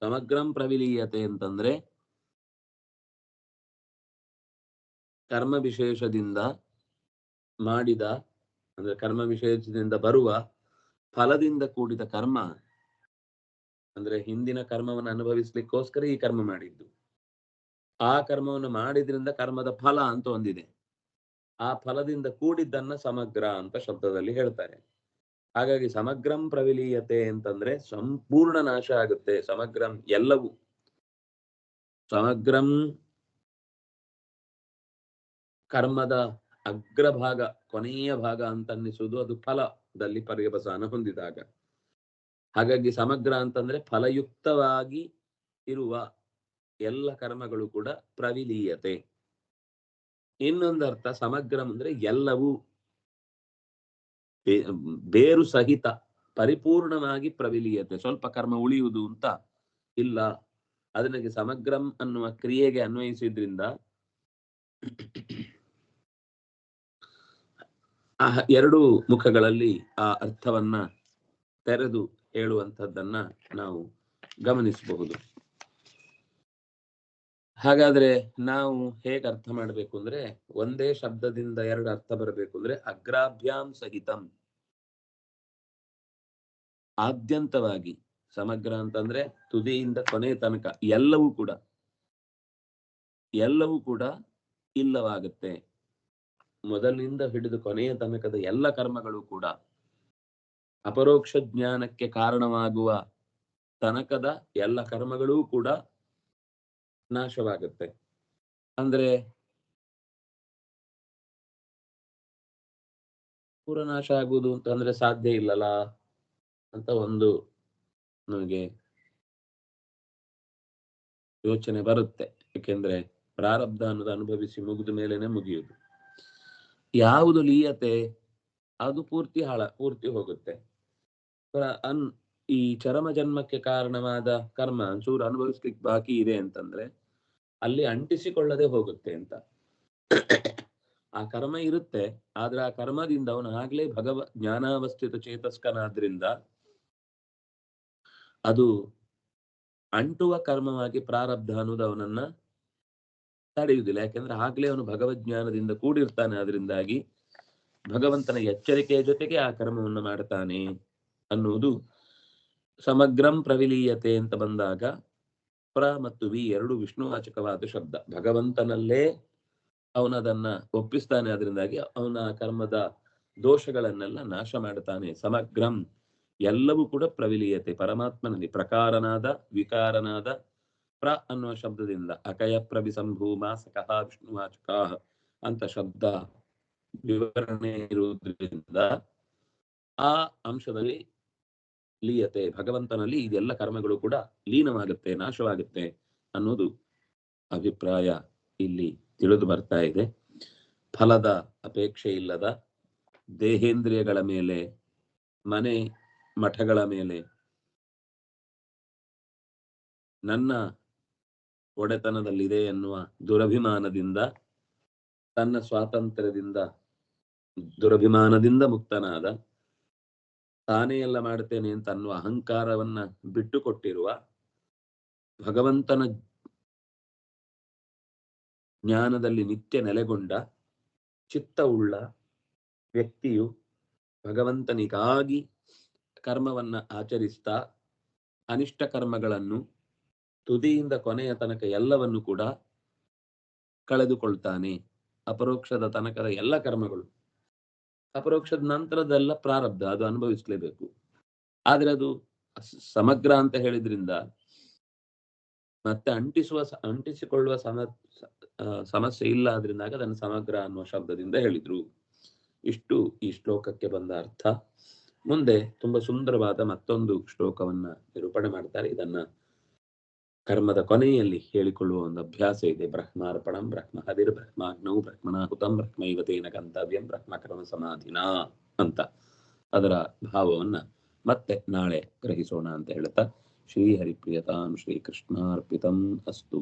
[SPEAKER 1] ಸಮಗ್ರಂ ಪ್ರವಿಲೀಯತೆ ಅಂತಂದ್ರೆ ಕರ್ಮ ವಿಶೇಷದಿಂದ ಮಾಡಿದ, ಅಂದ್ರೆ ಕರ್ಮ ವಿಶೇಷದಿಂದ ಬರುವ ಫಲದಿಂದ ಕೂಡಿದ ಕರ್ಮ, ಅಂದ್ರೆ ಹಿಂದಿನ ಕರ್ಮವನ್ನು ಅನುಭವಿಸ್ಲಿಕ್ಕೋಸ್ಕರ ಈ ಕರ್ಮ ಮಾಡಿದ್ದು. ಆ ಕರ್ಮವನ್ನು ಮಾಡಿದ್ರಿಂದ ಕರ್ಮದ ಫಲ ಅಂತ ಒಂದಿದೆ. ಆ ಫಲದಿಂದ ಕೂಡಿದ್ದನ್ನ ಸಮಗ್ರ ಅಂತ ಶಬ್ದದಲ್ಲಿ ಹೇಳ್ತಾರೆ. ಹಾಗಾಗಿ ಸಮಗ್ರಂ ಪ್ರವಿಲೀಯತೆ ಅಂತಂದ್ರೆ ಸಂಪೂರ್ಣ ನಾಶ ಆಗುತ್ತೆ. ಸಮಗ್ರಂ ಎಲ್ಲವೂ. ಸಮಗ್ರಂ ಕರ್ಮದ ಅಗ್ರಭಾಗ, ಕೊನೆಯ ಭಾಗ ಅಂತ ಅನ್ನಿಸುವುದು ಅದು ಫಲದಲ್ಲಿ ಪರ್ಯವಸಾನ ಹೊಂದಿದಾಗ. ಹಾಗಾಗಿ ಸಮಗ್ರ ಅಂತಂದ್ರೆ ಫಲಯುಕ್ತವಾಗಿ ಇರುವ ಎಲ್ಲ ಕರ್ಮಗಳು ಕೂಡ ಪ್ರವಿಲೀಯತೆ. ಇನ್ನೊಂದು ಅರ್ಥ ಸಮಗ್ರಂ ಅಂದ್ರೆ ಎಲ್ಲವೂ ಬೇರು ಸಹಿತ ಪರಿಪೂರ್ಣವಾಗಿ ಪ್ರವಿಲೀಯತೆ. ಸ್ವಲ್ಪ ಕರ್ಮ ಉಳಿಯುವುದು ಅಂತ ಇಲ್ಲ. ಅದಕ್ಕೆ ಸಮಗ್ರಂ ಅನ್ನುವ ಕ್ರಿಯೆಗೆ ಅನ್ವಯಿಸಿದ್ರಿಂದ ಆ ಎರಡು ಮುಖಗಳಲ್ಲಿ ಆ ಅರ್ಥವನ್ನ ತೆರೆದು ಹೇಳುವಂಥದ್ದನ್ನ ನಾವು ಗಮನಿಸಬಹುದು. ಹಾಗಾದ್ರೆ ನಾವು ಹೇಗೆ ಅರ್ಥ ಮಾಡಬೇಕು ಅಂದ್ರೆ, ಒಂದೇ ಶಬ್ದದಿಂದ ಎರಡು ಅರ್ಥ ಬರಬೇಕು ಅಂದ್ರೆ ಅಗ್ರಾಭ್ಯಾಂ ಸಹಿತಂ, ಆದ್ಯಂತವಾಗಿ. ಸಮಗ್ರ ಅಂತಂದ್ರೆ ತುದಿಯಿಂದ ಕೊನೆ ತನಕ ಎಲ್ಲವೂ ಕೂಡ ಇಲ್ಲವಾಗುತ್ತೆ. ಮೊದಲಿನಿಂದ ಹಿಡಿದು ಕೊನೆಯ ತನಕದ ಎಲ್ಲ ಕರ್ಮಗಳು ಕೂಡ ಅಪರೋಕ್ಷ ಜ್ಞಾನಕ್ಕೆ ಕಾರಣವಾಗುವ ತನಕದ ಎಲ್ಲ ಕರ್ಮಗಳೂ ಕೂಡ ನಾಶವಾಗುತ್ತೆ. ಅಂದ್ರೆ ಪೂರ ನಾಶ ಆಗುವುದು ಅಂತಂದ್ರೆ ಸಾಧ್ಯ ಇಲ್ಲಲ್ಲ ಅಂತ ಒಂದು ನಮಗೆ ಯೋಚನೆ ಬರುತ್ತೆ. ಯಾಕೆಂದ್ರೆ ಪ್ರಾರಬ್ಧ ಅನ್ನೋದು ಅನುಭವಿಸಿ ಮುಗಿದ ಮೇಲೇನೆ ಮುಗಿಯುವುದು. ಯಾವುದು ಲೀಯತೆ ಅದು ಪೂರ್ತಿ ಹೋಗುತ್ತೆ. ಈ ಚರಮ ಜನ್ಮಕ್ಕೆ ಕಾರಣವಾದ ಕರ್ಮ ಚೂರು ಅನುಭವಿಸ್ಲಿಕ್ಕೆ ಬಾಕಿ ಇದೆ ಅಂತಂದ್ರೆ ಅಲ್ಲಿ ಅಂಟಿಸಿಕೊಳ್ಳದೆ ಹೋಗುತ್ತೆ ಅಂತ. ಆ ಕರ್ಮ ಇರುತ್ತೆ, ಆದ್ರೆ ಆ ಕರ್ಮದಿಂದ ಅವನು ಆಗ್ಲೇ ಜ್ಞಾನಾವಸ್ಥಿತ ಚೇತಸ್ಕನಾದ್ರಿಂದ ಅದು ಅಂಟುವ ಕರ್ಮವಾಗಿ ಪ್ರಾರಬ್ಧ ಅನ್ನೋದು ಅವನನ್ನ ತಡೆಯುವುದಿಲ್ಲ. ಯಾಕೆಂದ್ರೆ ಆಗ್ಲೇ ಅವನು ಭಗವಜ್ಞಾನದಿಂದ ಕೂಡಿರ್ತಾನೆ. ಅದರಿಂದಾಗಿ ಭಗವಂತನ ಎಚ್ಚರಿಕೆಯ ಜೊತೆಗೆ ಆ ಕರ್ಮವನ್ನು ಮಾಡ್ತಾನೆ ಅನ್ನುವುದು ಸಮಗ್ರಂ ಪ್ರವಿಲೀಯತೆ ಅಂತ ಬಂದಾಗ ಪ್ರ ಮತ್ತು ವಿ ಎರಡು ವಿಷ್ಣುವಾಚಕವಾದ ಶಬ್ದ. ಭಗವಂತನಲ್ಲೇ ಅವನದನ್ನ ಒಪ್ಪಿಸ್ತಾನೆ, ಅದರಿಂದಾಗಿ ಅವನ ಕರ್ಮದ ದೋಷಗಳನ್ನೆಲ್ಲ ನಾಶ ಮಾಡ್ತಾನೆ. ಸಮಗ್ರಂ ಎಲ್ಲವೂ ಕೂಡ ಪ್ರವಿಲೀಯತೆ, ಪರಮಾತ್ಮನಲ್ಲಿ ಪ್ರಕಾರನಾದ ವಿಕಾರನಾದ ಪ್ರ ಅನ್ನುವ ಶಬ್ದದಿಂದ ಅಕಯ ಪ್ರವಿಸಂಭೂಮ ಸಕಃ ವಿಷ್ಣುವಾಚಕ ಅಂತ ಶಬ್ದ ವಿವರಣೆ ಇರುವುದರಿಂದ ಆ ಅಂಶದಲ್ಲಿ ಲೀಯತೆ, ಭಗವಂತನಲ್ಲಿ ಇದೆಲ್ಲ ಕರ್ಮಗಳು ಕೂಡ ಲೀನವಾಗುತ್ತೆ, ನಾಶವಾಗುತ್ತೆ ಅನ್ನೋದು ಅಭಿಪ್ರಾಯ ಇಲ್ಲಿ ತಿಳಿದು ಬರ್ತಾ ಇದೆ. ಫಲದ ಅಪೇಕ್ಷೆ ಇಲ್ಲದ, ದೇಹೇಂದ್ರಿಯಗಳ ಮೇಲೆ, ಮನೆ ಮಠಗಳ ಮೇಲೆ, ನನ್ನ ಒಡೆತನದಲ್ಲಿದೆ ಎನ್ನುವ ದುರಭಿಮಾನದಿಂದ, ತನ್ನ ಸ್ವಾತಂತ್ರ್ಯದಿಂದ ದುರಭಿಮಾನದಿಂದ ಮುಕ್ತನಾದ, ತಾನೇ ಎಲ್ಲ ಮಾಡ್ತೇನೆ ಅಂತ ಅನ್ನುವ ಅಹಂಕಾರವನ್ನ ಬಿಟ್ಟುಕೊಟ್ಟಿರುವ, ಭಗವಂತನ ಜ್ಞಾನದಲ್ಲಿ ನಿತ್ಯ ನೆಲೆಗೊಂಡ ಚಿತ್ತವುಳ್ಳ ವ್ಯಕ್ತಿಯು ಭಗವಂತನಿಗಾಗಿ ಕರ್ಮವನ್ನ ಆಚರಿಸ್ತಾ ಅನಿಷ್ಟ ಕರ್ಮಗಳನ್ನು ತುದಿಯಿಂದ ಕೊನೆಯ ತನಕ ಎಲ್ಲವನ್ನು ಕೂಡ ಕಳೆದುಕೊಳ್ತಾನೆ. ಅಪರೋಕ್ಷದ ತನಕದ ಎಲ್ಲ ಕರ್ಮಗಳು, ಅಪರೋಕ್ಷದ ನಂತರದೆಲ್ಲ ಪ್ರಾರಬ್ಧ, ಅದು ಅನುಭವಿಸ್ಲೇಬೇಕು. ಆದ್ರೆ ಅದು ಸಮಗ್ರ ಅಂತ ಹೇಳಿದ್ರಿಂದ ಮತ್ತೆ ಅಂಟಿಸಿಕೊಳ್ಳುವ ಸಮಸ್ಯೆ ಇಲ್ಲ. ಆದ್ರಿಂದಾಗ ಅದನ್ನು ಸಮಗ್ರ ಅನ್ನುವ ಶಬ್ದದಿಂದ ಹೇಳಿದ್ರು. ಇಷ್ಟು ಈ ಶ್ಲೋಕಕ್ಕೆ ಬಂದ ಅರ್ಥ. ಮುಂದೆ ತುಂಬಾ ಸುಂದರವಾದ ಮತ್ತೊಂದು ಶ್ಲೋಕವನ್ನ ನಿರೂಪಣೆ ಮಾಡ್ತಾರೆ. ಇದನ್ನ ಕರ್ಮದ ಕೊನೆಯಲ್ಲಿ ಹೇಳಿಕೊಳ್ಳುವ ಒಂದು ಅಭ್ಯಾಸ ಇದೆ. ಬ್ರಹ್ಮಾರ್ಪಣಂ ಬ್ರಹ್ಮ ಹವಿರ್ ಬ್ರಹ್ಮಾಗ್ನೌ ಬ್ರಹ್ಮಣಾಹುತಂ ಬ್ರಹ್ಮೈವತೇನ ಗಂತವ್ಯಂ ಬ್ರಹ್ಮಕರ್ಮ ಸಮಾಧಿನ ಅಂತ ಅದರ ಭಾವವನ್ನ ಮತ್ತೆ ನಾಳೆ ಗ್ರಹಿಸೋಣ ಅಂತ ಹೇಳ್ತಾ ಶ್ರೀ ಹರಿಪ್ರಿಯತಾಂ ಶ್ರೀ ಕೃಷ್ಣಾರ್ಪಿತಂ ಅಸ್ತು.